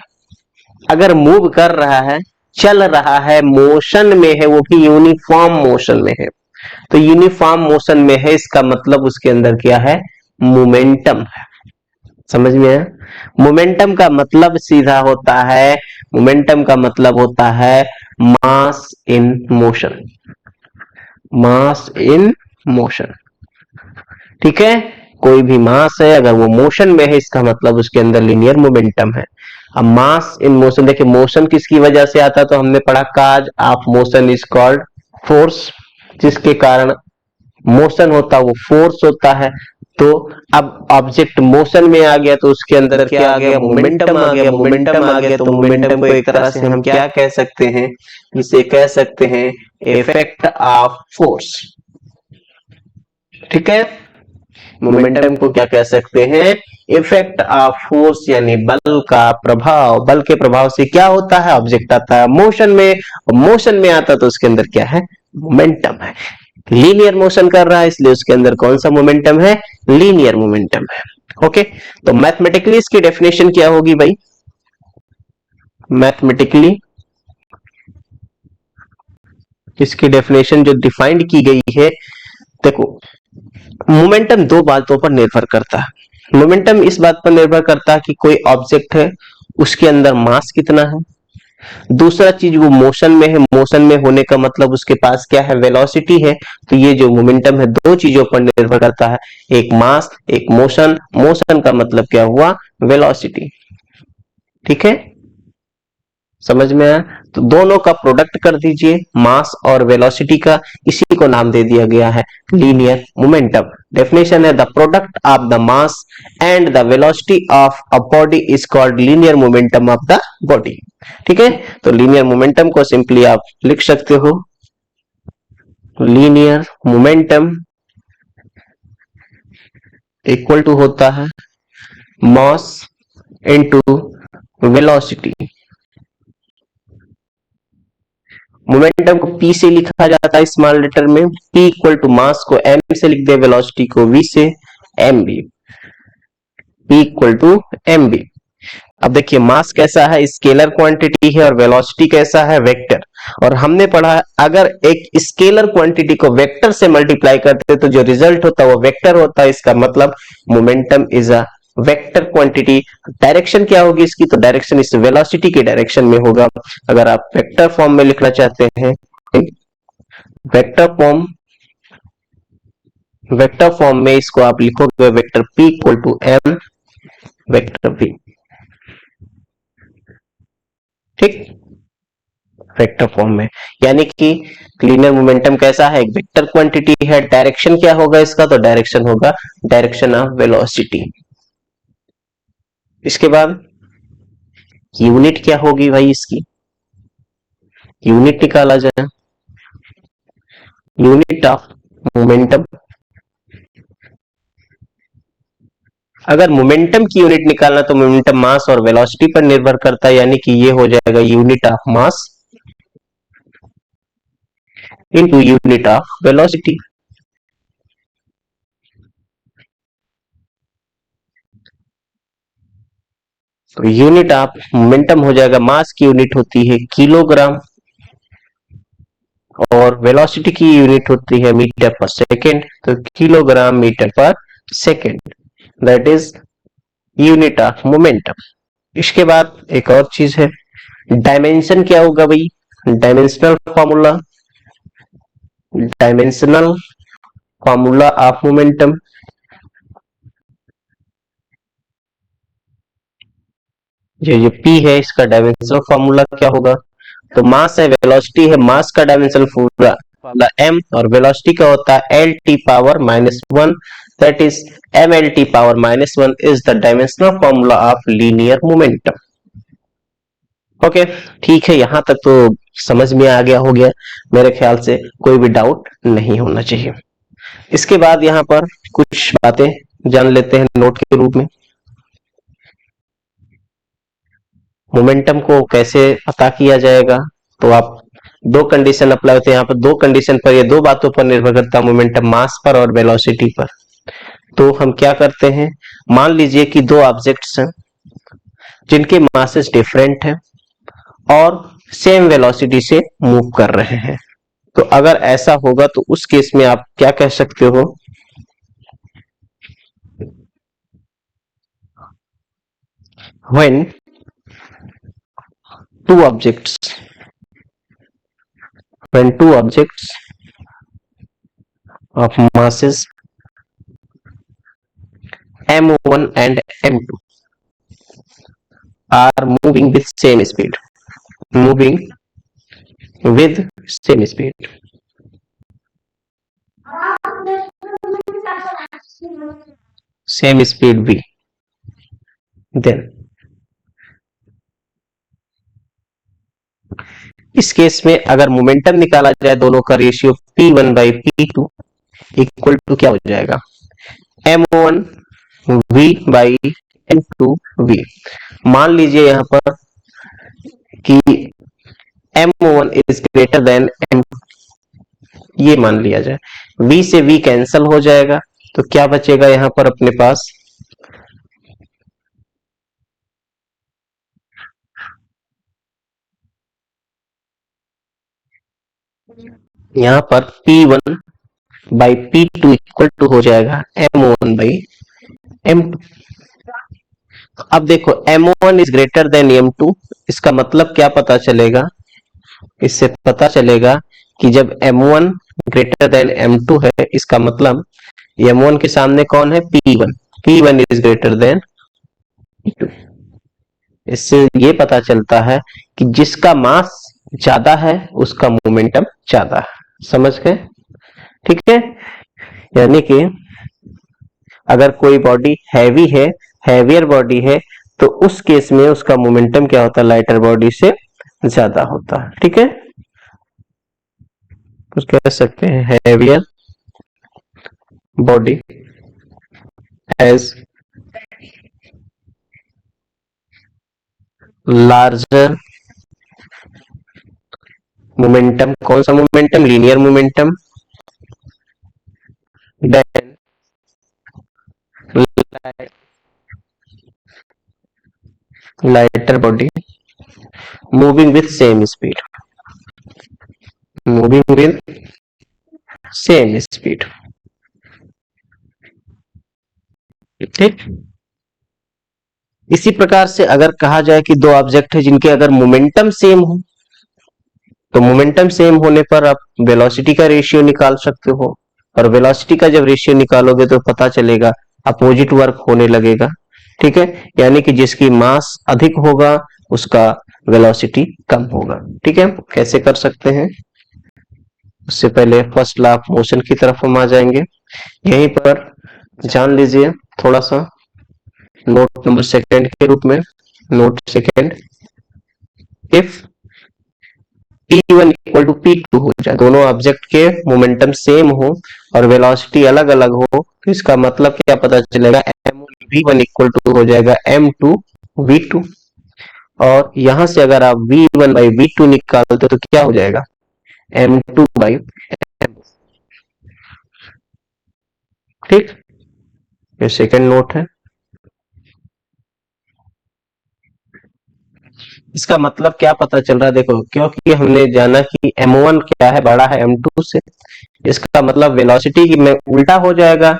अगर मूव कर रहा है, चल रहा है, मोशन में है, वो भी यूनिफॉर्म मोशन में है, तो यूनिफॉर्म मोशन में है, इसका मतलब उसके अंदर क्या है? मोमेंटम है। समझ में आया? मोमेंटम का मतलब सीधा होता है, मोमेंटम का मतलब होता है मास in motion, mass in motion. ठीक है, कोई भी मास है, अगर वो मोशन में है, इसका मतलब उसके अंदर लीनियर मोमेंटम है। अब मास इन मोशन, देखिए मोशन किसकी वजह से आता है, तो हमने पढ़ा cause of motion is called force, जिसके कारण मोशन होता है वो फोर्स होता है। तो अब ऑब्जेक्ट मोशन में आ गया तो उसके अंदर क्या आ गया? मोमेंटम आ गया। मोमेंटम आ गया तो मोमेंटम को एक तरह से हम क्या कह सकते हैं? इसे कह सकते हैं इफेक्ट ऑफ फोर्स। ठीक है, मोमेंटम को क्या कह सकते हैं? इफेक्ट ऑफ फोर्स, यानी बल का प्रभाव। बल के प्रभाव से क्या होता है? ऑब्जेक्ट आता है मोशन में, और मोशन में आता तो उसके अंदर क्या है? मोमेंटम है। लीनियर मोशन कर रहा है, इसलिए उसके अंदर कौन सा मोमेंटम है? लीनियर मोमेंटम है। ओके, तो मैथमेटिकली इसकी डेफिनेशन क्या होगी भाई? मैथमेटिकली इसकी डेफिनेशन जो डिफाइंड की गई है, देखो मोमेंटम दो बातों पर निर्भर करता है। मोमेंटम इस बात पर निर्भर करता है कि कोई ऑब्जेक्ट है, उसके अंदर मास कितना है। दूसरा चीज, वो मोशन में है, मोशन में होने का मतलब उसके पास क्या है? वेलोसिटी है। तो ये जो मोमेंटम है, दो चीजों पर निर्भर करता है, एक मास, एक मोशन। मोशन का मतलब क्या हुआ? वेलोसिटी। ठीक है, समझ में आया? तो दोनों का प्रोडक्ट कर दीजिए, मास और वेलोसिटी का, इसी को नाम दे दिया गया है लीनियर मोमेंटम। डेफिनेशन है the product of the mass and the velocity of a body is called linear momentum of the body. ठीक है, तो लीनियर मोमेंटम को सिंपली आप लिख सकते हो, लीनियर मोमेंटम इक्वल टू होता है मास इनटू वेलोसिटी। मोमेंटम को P से लिखा जाता है स्मॉल लेटर में, P इक्वल टू मास को M से लिख दे, वेलोसिटी को V से, mv। P equal to mv। अब देखिए मास कैसा है? स्केलर क्वांटिटी है, और वेलोसिटी कैसा है? वेक्टर। और हमने पढ़ा है अगर एक स्केलर क्वांटिटी को वेक्टर से मल्टीप्लाई करते तो जो रिजल्ट होता है वो वेक्टर होता है। इसका मतलब momentum is a vector quantity. Direction क्या होगी इसकी? तो डायरेक्शन इस वेलोसिटी के डायरेक्शन में होगा। अगर आप वेक्टर फॉर्म में लिखना चाहते हैं, वेक्टर फॉर्म में इसको आप लिखोगे vector p equal to m vector v। ठीक, वेक्टर फॉर्म में, यानी कि लीनियर मोमेंटम कैसा है? एक वेक्टर क्वांटिटी है। डायरेक्शन क्या होगा इसका? तो डायरेक्शन होगा डायरेक्शन ऑफ वेलोसिटी। इसके बाद यूनिट क्या होगी भाई इसकी? यूनिट निकाला जाए, यूनिट ऑफ मोमेंटम। अगर मोमेंटम की यूनिट निकालना तो मोमेंटम मास और वेलोसिटी पर निर्भर करता है, यानी कि ये हो जाएगा unit of mass into unit of velocity. तो यूनिट ऑफ मोमेंटम हो जाएगा, मास की यूनिट होती है किलोग्राम, और वेलोसिटी की यूनिट होती है मीटर पर सेकेंड। तो kilogram metre per second, that is unit of momentum. इसके बाद एक और चीज है, डायमेंशन क्या होगा भाई? Dimensional formula, dimensional formula of momentum. ये P है, इसका डायमेंशनल फॉर्मूला क्या होगा? तो मास है, वेलोसिटी है, मास का डायमेंशनल फॉर्मूला m, और वेलोसिटी का होता है lt power -1, that is mlt power -1 is the dimensional formula of linear momentum. Okay, ठीक है, यहां तक तो समझ में आ गया हो गया। मेरे ख्याल से कोई भी डाउट नहीं होना चाहिए। इसके बाद यहाँ पर कुछ बातें जान लेते हैं नोट के रूप में। मोमेंटम को कैसे पता किया जाएगा, तो आप दो कंडीशन अप्लाई होते हैं यहाँ पर। दो कंडीशन पर, ये दो बातों पर निर्भर करता है, मोमेंटम मास पर और वेलोसिटी पर। तो हम क्या करते हैं, मान लीजिए कि दो ऑब्जेक्ट्स हैं जिनके मासेस डिफरेंट हैं और सेम वेलोसिटी से मूव कर रहे हैं। तो अगर ऐसा होगा तो उस केस में आप क्या कह सकते हो, when two objects when two objects of masses m1 and m2 are moving with same speed, same speed v, then इस केस में अगर मोमेंटम निकाला जाए दोनों का ratio p1 by p2 equal to क्या हो जाएगा, m1 v by m2 v। मान लीजिए यहां पर कि m1 is greater than m, ये मान लिया जाए, v से v कैंसल हो जाएगा, तो क्या बचेगा यहां पर अपने पास, यहां पर p1 by p2 equal to हो जाएगा m1 बाई m2। अब देखो m1 is greater than m2, इसका मतलब क्या पता चलेगा, इससे पता चलेगा कि जब m1 ग्रेटर देन m2 है, इसका मतलब m1 के सामने कौन है, p1, p1 is greater than p2। इससे ये पता चलता है कि जिसका मास ज्यादा है उसका मोमेंटम ज्यादा है। समझ गए, ठीक है। यानी कि अगर कोई बॉडी हैवी है, हैवियर बॉडी है, तो उस केस में उसका मोमेंटम क्या होता है, लाइटर बॉडी से ज्यादा होता है, ठीक है। कुछ कह सकते हैं heavier body as larger momentum, कौन सा momentum, linear momentum, then lighter body moving with same speed, moving with same speed, ठीक। इसी प्रकार से अगर कहा जाए कि दो ऑब्जेक्ट है जिनके अगर मोमेंटम सेम हो, तो मोमेंटम सेम होने पर आप वेलोसिटी का रेशियो निकाल सकते हो, और वेलोसिटी का जब रेशियो निकालोगे तो पता चलेगा अपोजिट वर्क होने लगेगा, ठीक है। यानी कि जिसकी मास अधिक होगा उसका वेलोसिटी कम होगा, ठीक है। कैसे कर सकते हैं, उससे पहले फर्स्ट लॉ ऑफ मोशन की तरफ हम आ जाएंगे। यहीं पर जान लीजिए थोड़ा सा नोट नंबर सेकेंड के रूप में, note second, if P1 equal to P2 हो जाए, दोनों ऑब्जेक्ट के मोमेंटम सेम हो और वेलोसिटी अलग अलग हो, तो इसका मतलब क्या पता चलेगा, V1 इक्वल टू हो जाएगा M2 V2। और यहां से अगर आप V1 बाई V2 निकालते तो क्या हो जाएगा, M2 बाई M, ठीक। ये सेकेंड नोट है। इसका मतलब क्या पता चल रहा है, देखो क्योंकि हमने जाना कि m1 क्या है, बड़ा है m2 से, इसका मतलब वेलोसिटी में उल्टा हो जाएगा,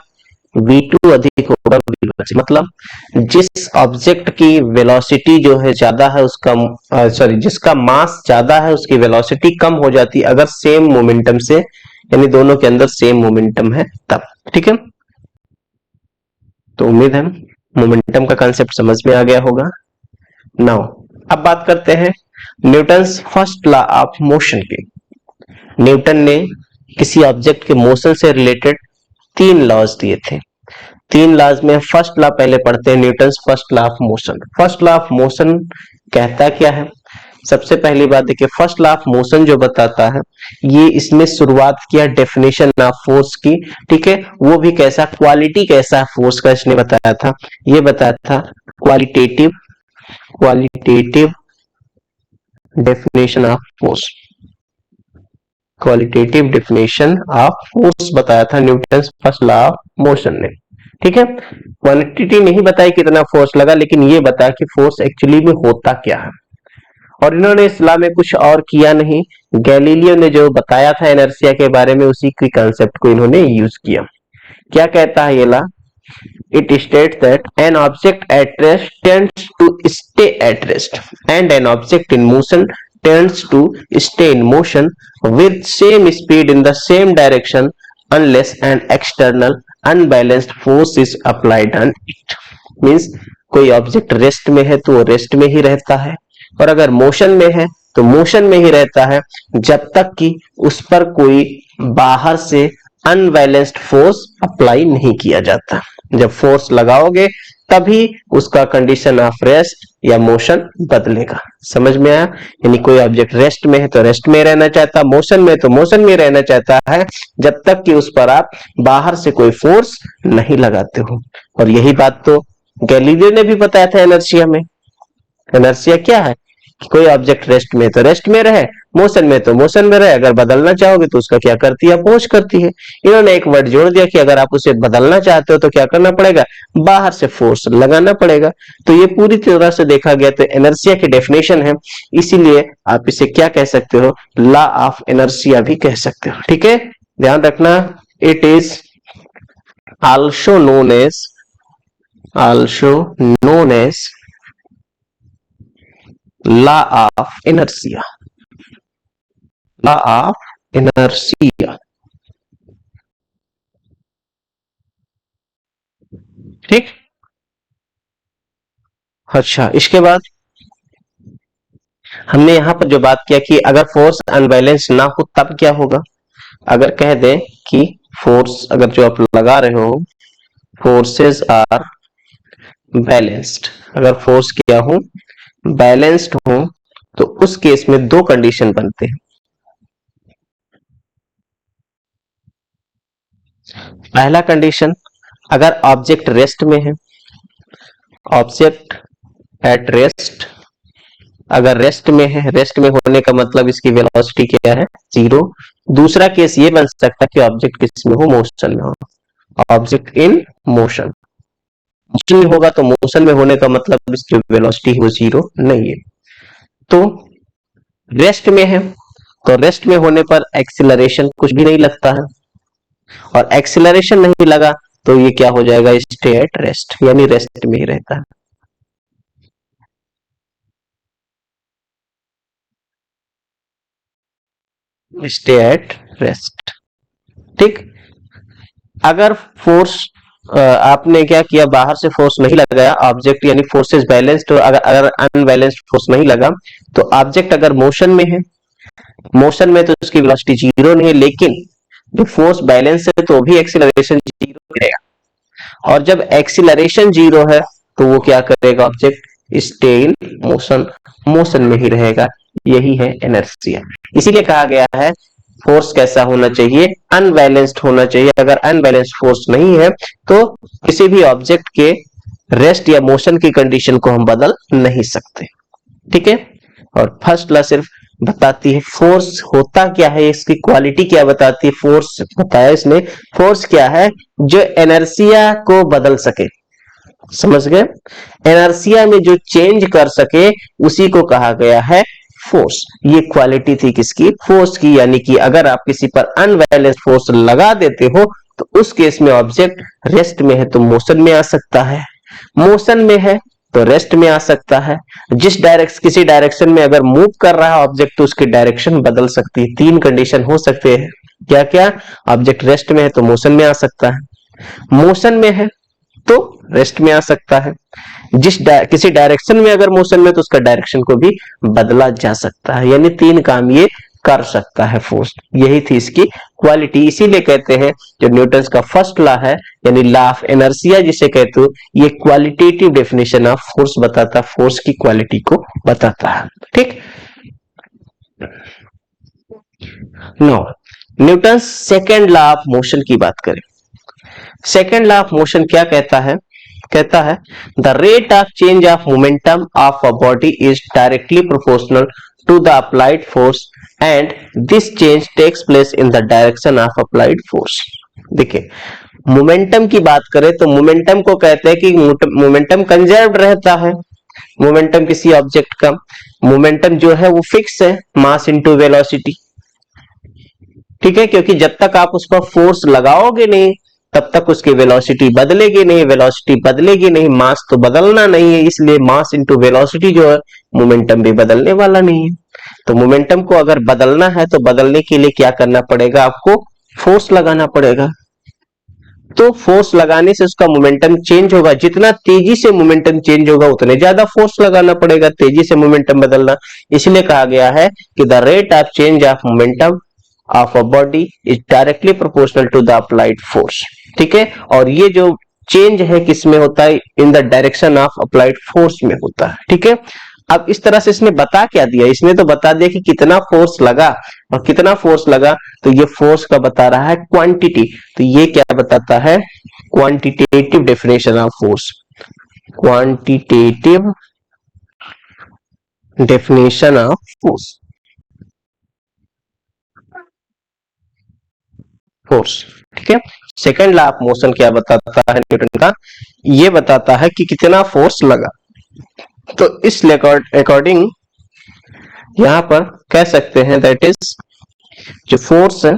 v2 अधिक होगा v1 से। मतलब जिस ऑब्जेक्ट की वेलोसिटी जो है ज्यादा है उसका, सॉरी, जिसका मास ज्यादा है उसकी वेलोसिटी कम हो जाती है अगर सेम मोमेंटम से, यानी दोनों के अंदर सेम मोमेंटम है तब, ठीक है। तो उम्मीद है मोमेंटम का कंसेप्ट समझ में आ गया होगा। नाउ अब बात करते हैं Newton's first law of motion की। न्यूटन ने किसी ऑब्जेक्ट के मोशन से रिलेटेड तीन लॉज दिए थे। तीन लॉज में फर्स्ट लॉ पहले पढ़ते हैं, Newton's first law of motion. First law of motion कहता क्या है सबसे पहली बात देखिए, फर्स्ट लॉ ऑफ मोशन जो बताता है, ये इसमें शुरुआत किया डेफिनेशन ऑफ फोर्स की, ठीक है, वो भी कैसा, क्वालिटी कैसा फोर्स का इसने बताया था, ये बताया था qualitative qualitative definition of force, qualitative definition of force बताया था Newton first law of motion ने, ठीक है। क्वांटिटी नहीं बताई कितना फोर्स लगा, लेकिन ये बताया कि फोर्स एक्चुअली में होता क्या है। और इन्होंने इस लॉ में कुछ और किया नहीं, गैलीलियो ने जो बताया था इनर्शिया के बारे में, उसी की कंसेप्ट को इन्होंने यूज किया। क्या कहता है ये law? It states that an object at rest tends to stay at rest, and an object in motion tends to stay in motion with same speed in the same direction unless an external unbalanced force is applied on it. Means कोई object rest में है तो वो rest में ही रहता है, और अगर मोशन में है तो मोशन में ही रहता है, जब तक कि उस पर कोई बाहर से अनबैलेंस्ड फोर्स अप्लाई नहीं किया जाता। जब फोर्स लगाओगे तभी उसका कंडीशन ऑफ रेस्ट या मोशन बदलेगा। समझ में आया? यानी कोई ऑब्जेक्ट रेस्ट में है तो रेस्ट में रहना चाहता, मोशन में तो मोशन में रहना चाहता है, जब तक कि उस पर आप बाहर से कोई फोर्स नहीं लगाते हो। और यही बात तो गैलीलियो ने भी बताया था इनर्शिया में। इनर्शिया क्या है कि कोई ऑब्जेक्ट रेस्ट में तो रेस्ट में रहे, मोशन में तो मोशन में रहे, अगर बदलना चाहोगे तो उसका क्या करती है, अपोज करती है। इन्होंने एक वर्ड जोड़ दिया कि अगर आप उसे बदलना चाहते हो तो क्या करना पड़ेगा, बाहर से फोर्स लगाना पड़ेगा। तो ये पूरी तरह से देखा गया तो इनर्शिया की डेफिनेशन है, इसीलिए आप इसे क्या कह सकते हो, लॉ ऑफ इनर्शिया भी कह सकते हो। ठीक है, ध्यान रखना, it is also known as law of inertia, law of inertia. ठीक, अच्छा, इसके बाद हमने यहां पर जो बात किया कि अगर फोर्स अनबैलेंस ना हो तब क्या होगा। अगर कह दें कि फोर्स अगर जो आप लगा रहे हो, फोर्सेस आर बैलेंस्ड, अगर फोर्स क्या हो, बैलेंस्ड हो, तो उस केस में दो कंडीशन बनते हैं। पहला कंडीशन, अगर ऑब्जेक्ट रेस्ट में है, ऑब्जेक्ट एट रेस्ट, अगर रेस्ट में है, रेस्ट में होने का मतलब इसकी वेलोसिटी क्या है, जीरो। दूसरा केस ये बन सकता है कि ऑब्जेक्ट किस में हो, मोशन में हो, ऑब्जेक्ट इन मोशन। मोशन में होगा तो मोशन में होने का मतलब इसकी वेलोसिटी वो जीरो नहीं है। तो रेस्ट में है तो रेस्ट में होने पर एक्सीलरेशन कुछ भी नहीं लगता है, और एक्सीलरेशन नहीं लगा तो ये क्या हो जाएगा, स्टे एट रेस्ट, यानी रेस्ट में ही रहता है। Stay at rest. ठीक, अगर फोर्स आपने क्या किया, बाहर से फोर्स नहीं लगाया, ऑब्जेक्ट यानी फोर्सेस बैलेंस्ड, अगर अनबैलेंस्ड फोर्स नहीं लगा तो ऑब्जेक्ट अगर मोशन में है, मोशन में तो उसकी वेलोसिटी जीरो नहीं है, लेकिन जो फोर्स बैलेंस है तो भी एक्सीलरेशन जीरो रहेगा। और जब एक्सीलरेशन जीरो है तो वो क्या करेगा, object stay in motion, motion में ही रहेगा। यही है इनर्शिया। इसीलिए कहा गया है फोर्स कैसा होना चाहिए, अनबैलेंस्ड होना चाहिए। अगर अनबैलेंस्ड फोर्स नहीं है तो किसी भी ऑब्जेक्ट के रेस्ट या मोशन की कंडीशन को हम बदल नहीं सकते। ठीक है, और फर्स्ट लॉ सिर्फ बताती है फोर्स होता क्या है, इसकी क्वालिटी क्या बताती है। फोर्स बताया इसने, फोर्स क्या है, जो इनर्शिया को बदल सके। समझ गए, इनर्शिया में जो चेंज कर सके उसी को कहा गया है फोर्स। ये क्वालिटी थी किसकी, फोर्स की। यानी कि अगर आप किसी पर अनबैलेंस्ड फोर्स लगा देते हो तो उस केस में ऑब्जेक्ट रेस्ट में है तो मोशन में आ सकता है, मोशन में है तो रेस्ट में आ सकता है। किसी डायरेक्शन में अगर मूव कर रहा है ऑब्जेक्ट तो उसकी डायरेक्शन बदल सकती है। तीन कंडीशन हो सकते हैं, क्या क्या, ऑब्जेक्ट रेस्ट में है तो मोशन में आ सकता है, मोशन में है तो रेस्ट में आ सकता है, किसी डायरेक्शन में अगर मोशन में तो उसका डायरेक्शन को भी बदला जा सकता है। यानी तीन काम ये कर सकता है फोर्स। यही थी इसकी क्वालिटी। इसीलिए कहते हैं जो न्यूटन का फर्स्ट लॉ है, यानी लॉ ऑफ इनर्शिया जिसे कहते हो, ये क्वालिटेटिव डेफिनेशन ऑफ फोर्स बताता, फोर्स की क्वालिटी को बताता है। ठीक, no, Newton second law of motion की बात करें, सेकेंड लॉ ऑफ मोशन क्या कहता है? कहता है the rate of change of momentum of a body is directly proportional to the applied force and this change takes place in the direction of applied force. देखिए, momentum की बात करें तो मोमेंटम को कहते हैं कि मोमेंटम कंजर्व्ड रहता है। मोमेंटम किसी ऑब्जेक्ट का मोमेंटम जो है वो फिक्स है, मास इनटू वेलोसिटी। ठीक है, क्योंकि जब तक आप उस पर फोर्स लगाओगे नहीं तब तक उसकी वेलोसिटी बदलेगी नहीं, वेलोसिटी बदलेगी नहीं, मास तो बदलना नहीं है, इसलिए मास इनटू वेलोसिटी जो है मोमेंटम भी बदलने वाला नहीं है। तो मोमेंटम को अगर बदलना है तो बदलने के लिए क्या करना पड़ेगा? आपको फोर्स लगाना पड़ेगा। तो फोर्स लगाने से उसका मोमेंटम चेंज होगा, जितना तेजी से मोमेंटम चेंज होगा उतने ज्यादा फोर्स लगाना पड़ेगा, तेजी से मोमेंटम बदलना। इसलिए कहा गया है कि the rate of change of momentum of a body is directly proportional to the applied force. ठीक है, और ये जो चेंज है किसमें होता है? इन the direction of applied force में होता है। ठीक है, अब इस तरह से इसने बता क्या दिया? इसने तो बता दिया कि कितना फोर्स लगा, और कितना फोर्स लगा तो ये फोर्स का बता रहा है क्वांटिटी। तो ये क्या बताता है? Quantitative definition of force, quantitative definition of force, force. ठीक है, सेकेंड लॉ ऑफ मोशन क्या बताता है न्यूटन का? ये बताता है कि कितना फोर्स लगा। तो इस अकॉर्डिंग यहां पर कह सकते हैं दैट इज जो फोर्स है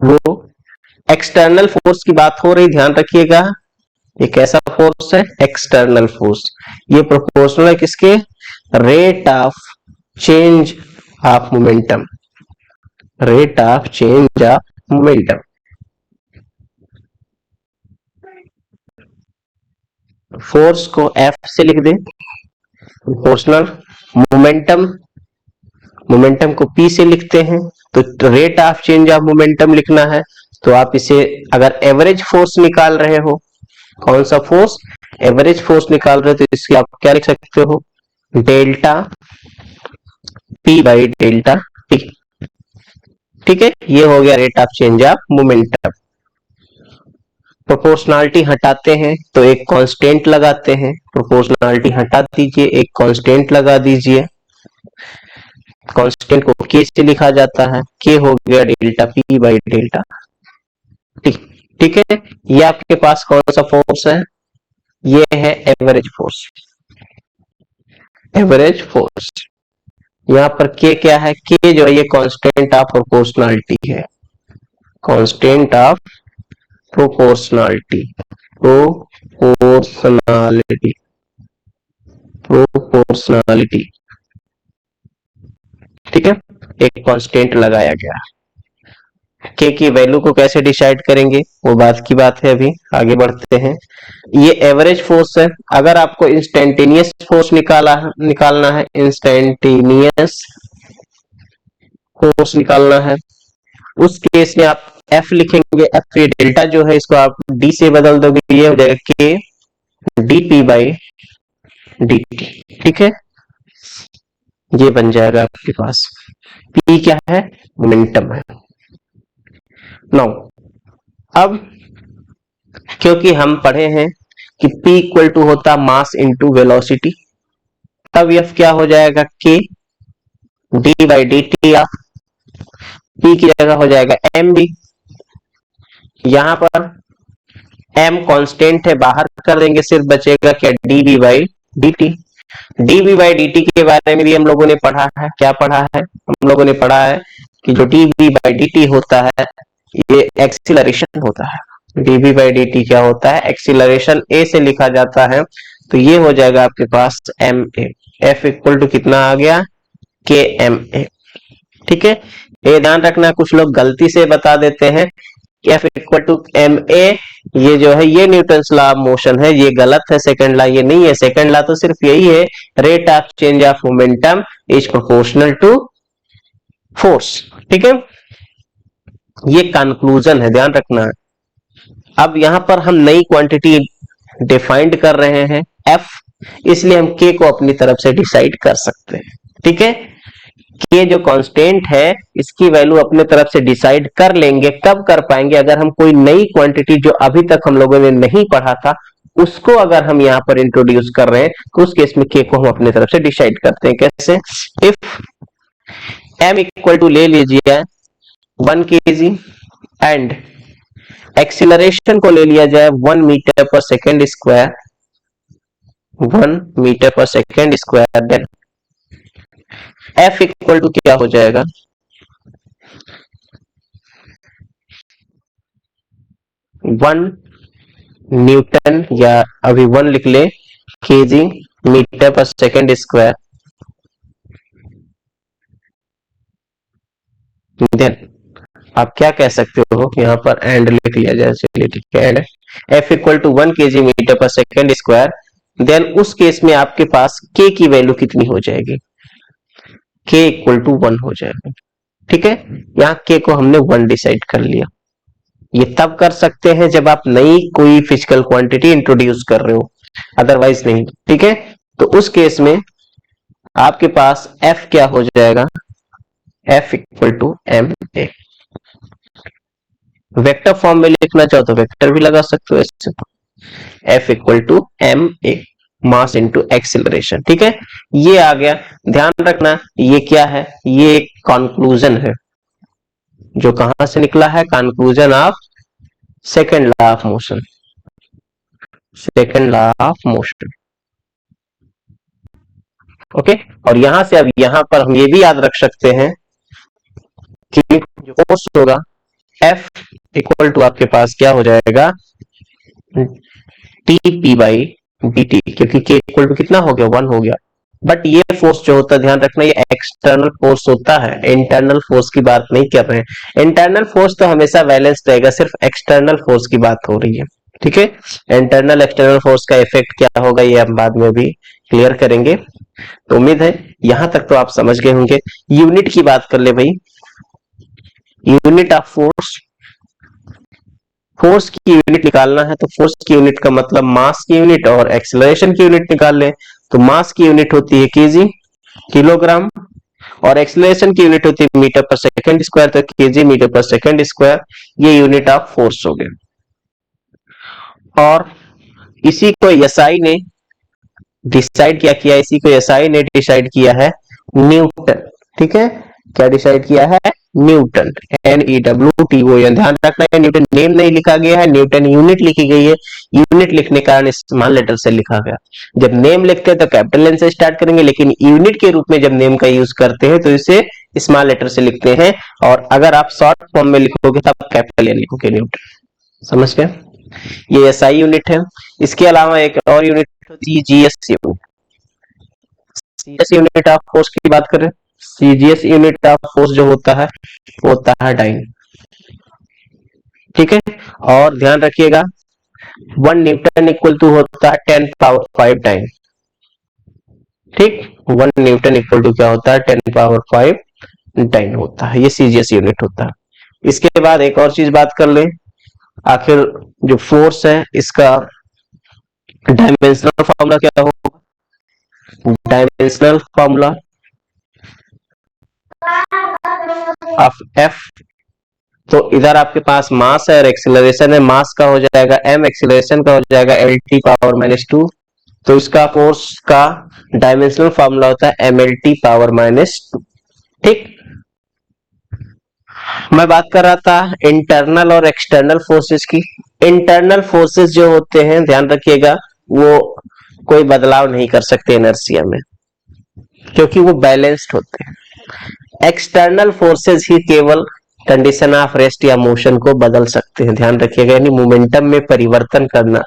वो एक्सटर्नल फोर्स की बात हो रही, ध्यान रखिएगा। ये कैसा फोर्स है? External force. ये प्रोपोर्शनल है किसके? Rate of change of momentum, rate of change of momentum. Force को एफ से लिख दे, प्रोपोर्शनल। मोमेंटम, मोमेंटम को पी से लिखते हैं। तो rate of change of momentum लिखना है तो आप इसे अगर एवरेज फोर्स निकाल रहे हो, कौन सा फोर्स? एवरेज फोर्स निकाल रहे हो, तो इसकी आप क्या लिख सकते हो? Delta P by delta P. ठीक है, ये हो गया rate of change of momentum. Proportionality हटाते हैं तो एक कांस्टेंट लगाते हैं, प्रोपोर्शनलिटी हटा दीजिए, एक कांस्टेंट लगा दीजिए। कांस्टेंट को के से लिखा जाता है, के हो गया delta P by delta T. ठीक है, ये आपके पास कौन सा फोर्स है? ये है एवरेज फोर्स, एवरेज फोर्स। यहां पर के क्या है? के जो है ये कांस्टेंट ऑफ प्रोपोर्शनलिटी है, constant of proportionality, proportionality, proportionality. ठीक है, एक कांस्टेंट लगाया गया। के की वैल्यू को कैसे डिसाइड करेंगे वो बात की बात है, अभी आगे बढ़ते हैं। ये एवरेज फोर्स है। अगर आपको इंस्टेंटेनियस फोर्स निकालना है, इंस्टेंटेनियस फोर्स निकालना है, उस केस में आप एफ लिखेंगे। एफ ये डेल्टा जो है इसको आप डी से बदल दोगे, ये हो जाएगा के D P by D T. ठीक है, ये बन जाएगा आपके पास। पी क्या है? मोमेंटम है। नाउ अब क्योंकि हम पढ़े हैं कि P इक्वल टू होता मास इनटू वेलोसिटी, तब F क्या हो जाएगा? K D by D T. Of P की जगह हो जाएगा एम बी। यहां पर m कांस्टेंट है, बाहर कर देंगे, सिर्फ बचेगा क्या? D B by D T. D B by D T के बारे में भी हम लोगों ने पढ़ा है। क्या पढ़ा है? हम लोगों ने पढ़ा है कि जो D B by D T होता है ये एक्सीलरेशन होता है। D B by D T क्या होता है? एक्सीलरेशन। ए से लिखा जाता है, तो ये हो जाएगा आपके पास m a. F equal to कितना आ गया? के एम ए। ठीक है, ये ध्यान रखना, कुछ लोग गलती से बता देते हैं कि F equal to M A, ये जो है ये न्यूटन्स लॉ ऑफ मोशन है, ये गलत है। सेकंड लॉ ये नहीं है, सेकंड लॉ तो सिर्फ यही है, rate of change of momentum is proportional to force. ठीक है, ये कंक्लूजन है, ध्यान रखना है। अब यहां पर हम नई क्वांटिटी डिफाइंड कर रहे हैं एफ, इसलिए हम के को अपनी तरफ से डिसाइड कर सकते हैं। ठीक है, के जो कांस्टेंट है इसकी वैल्यू अपने तरफ से डिसाइड कर लेंगे। कब कर पाएंगे? अगर हम कोई नई क्वांटिटी जो अभी तक हम लोगों ने नहीं पढ़ा था उसको अगर हम यहाँ पर इंट्रोड्यूस कर रहे हैं तो उस केस में के को हम अपने तरफ से डिसाइड करते हैं। कैसे? इफ m इक्वल टू ले लीजिए 1 kg एंड एक्सीलरेशन को ले लिया जाए 1 metre per second square, 1 metre per second square, then F equal to क्या हो जाएगा? 1 न्यूटन या अभी 1 लिख ले KG metre per second square, then आप क्या कह सकते हो यहाँ पर एंड लिख लिया जाए, चलिए ठीक है, and F equal to 1 kg metre per second square, then उस केस में आपके पास K की वैल्यू कितनी हो जाएगी? K इक्वल टू 1 हो जाएगा। ठीक है, यहाँ K को हमने 1 डिसाइड कर लिया। ये तब कर सकते हैं जब आप नई कोई फिजिकल क्वांटिटी इंट्रोड्यूस कर रहे हो, अदरवाइज नहीं। ठीक है, तो उस केस में आपके पास F क्या हो जाएगा? F equal to M A. Vector form में लिखना चाहो तो वेक्टर भी लगा सकते हो ऐसे, तो F equal to M A, mass into acceleration. ठीक है, ये आ गया। ध्यान रखना ये क्या है? ये एक कंक्लूजन है जो कहां से निकला है? Conclusion of second law of motion, second law of motion. Okay, और यहां से अब यहां पर हम ये भी याद रख सकते हैं कि जो फोर्स होगा F इक्वल टू आपके पास क्या हो जाएगा? T P by D T, क्योंकि K इक्वल टू कितना हो गया? 1 हो गया। बट ये फोर्स जो होता है, ध्यान रखना, ये एक्सटर्नल फोर्स होता है, इंटरनल फोर्स की बात नहीं कर रहे हैं। इंटरनल फोर्स तो हमेशा बैलेंस रहेगा, सिर्फ एक्सटर्नल फोर्स की बात हो रही है। ठीक है, इंटरनल एक्सटर्नल फोर्स का इफेक्ट क्या होगा ये हम बाद में भी क्लियर करेंगे। तो उम्मीद है यहां तक तो आप समझ गए होंगे। यूनिट की बात कर ले भाई, यूनिट ऑफ फोर्स, फोर्स की यूनिट निकालना है तो फोर्स की यूनिट का मतलब मास की यूनिट, और एक्सेलरेशन की यूनिट निकाल ले तो मास की यूनिट होती है केजी, किलोग्राम, और एक्सेलरेशन की यूनिट होती है मीटर पर सेकंड स्क्वायर, तो केजी मीटर पर सेकंड स्क्वायर, ये यूनिट ऑफ फोर्स हो गए। और इसी को एसआई ने डिसाइड क्या किया? इसी को एसआई ने डिसाइड किया है न्यूटन। ठीक है, क्या डिसाइड किया है? Newton, NEWTON। ध्यान रखना है न्यूटन नेम नहीं लिखा गया है, न्यूटन यूनिट लिखी गई है। यूनिट लिखने का कारण स्मॉल लेटर से लिखा गया। जब नेम लिखते हैं तो कैपिटल एन से स्टार्ट करेंगे, लेकिन यूनिट के रूप में जब नेम का यूज करते हैं तो इसे स्मॉल लेटर से लिखते हैं, और अगर आप शॉर्ट फॉर्म में लिखोगे तब कैपिटल एन लिखोगे, न्यूटन। समझ गए? ये एसआई यूनिट है। इसके अलावा एक और यूनिट होती है GS unit. CGS unit of force की बात करें, सीजीएस यूनिट ऑफ फोर्स जो होता है डाइन। ठीक है, और ध्यान रखिएगा 1 न्यूटन इक्वल टू होता है 10 पावर 5 डाइन। ठीक, 1 न्यूटन इक्वल टू क्या होता है? 10 पावर 5 डाइन होता है। ये सीजीएस यूनिट होता है। इसके बाद एक और चीज बात कर ले, आखिर जो फोर्स है इसका डायमेंशनल फॉर्मूला क्या होगा? डायमेंशनल फॉर्मूला ऑफ एफ, तो इधर आपके पास मास है और एक्सेलरेशन है। मास का हो जाएगा m, एक्सेलरेशन का हो जाएगा lt पावर -2। तो इसका फोर्स का डायमेंशनल फॉर्मूला होता है mlt पावर -2। ठीक, मैं बात कर रहा था इंटरनल और एक्सटर्नल फोर्सेस की। इंटरनल फोर्सेस जो होते हैं, ध्यान रखिएगा, वो कोई बदलाव नहीं कर सकते इनर्शिया में, क्योंकि वो बैलेंस्ड होते हैं। एक्सटर्नल फोर्सेस ही केवल कंडीशन ऑफ रेस्ट या मोशन को बदल सकते हैं। ध्यान रखिएगा, यानी मोमेंटम में परिवर्तन करना।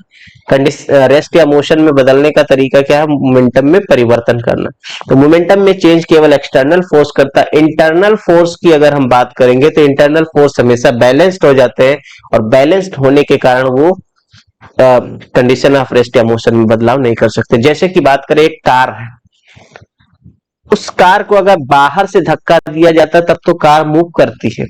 रेस्ट या मोशन में बदलने का तरीका क्या है? मोमेंटम में परिवर्तन करना। तो मोमेंटम में चेंज केवल एक्सटर्नल फोर्स करता है। इंटरनल फोर्स की अगर हम बात करेंगे तो इंटरनल फोर्स हमेशा बैलेंस्ड हो जाते हैं, और बैलेंस्ड होने के कारण वो कंडीशन ऑफ रेस्ट या मोशन में बदलाव नहीं कर सकते। जैसे कि बात करें, एक कार है, उस कार को अगर बाहर से धक्का दिया जाता तब तो कार मूव करती है,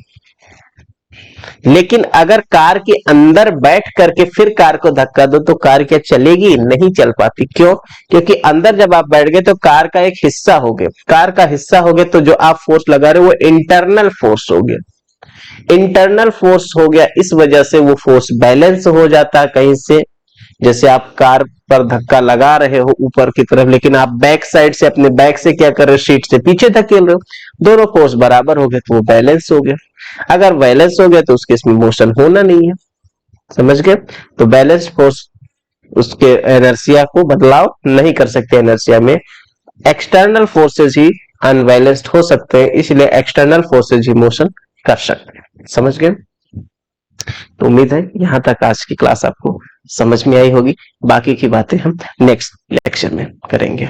लेकिन अगर कार के अंदर बैठ करके फिर कार को धक्का दो तो कार क्या चलेगी? नहीं चल पाती। क्यों? क्योंकि अंदर जब आप बैठ गए तो कार का एक हिस्सा हो गए, कार का हिस्सा हो गए तो जो आप फोर्स लगा रहे हो वो इंटरनल फोर्स हो गया। इंटरनल फोर्स हो गया, इस वजह से वो फोर्स बैलेंस हो जाता है कहीं से। जैसे आप कार पर धक्का लगा रहे हो ऊपर की तरफ, लेकिन आप बैक साइड से अपने बैक से क्या कर रहे हो? सीट से पीछे धकेल रहे हो, दोनों फोर्स बराबर हो गए तो वो बैलेंस हो गया। अगर बैलेंस हो गया तो उसके इसमें मोशन होना नहीं है। समझ गए? तो बैलेंस फोर्स उसके इनर्शिया को बदलाव नहीं कर सकते। इनर्शिया में एक्सटर्नल फोर्सेज ही अनबैलेंस्ड हो सकते हैं, इसलिए एक्सटर्नल फोर्सेज ही मोशन कर सकते हैं। समझ गए? तो उम्मीद है यहां तक आज की क्लास आपको समझ में आई होगी। बाकी की बातें हम नेक्स्ट लेक्चर में करेंगे।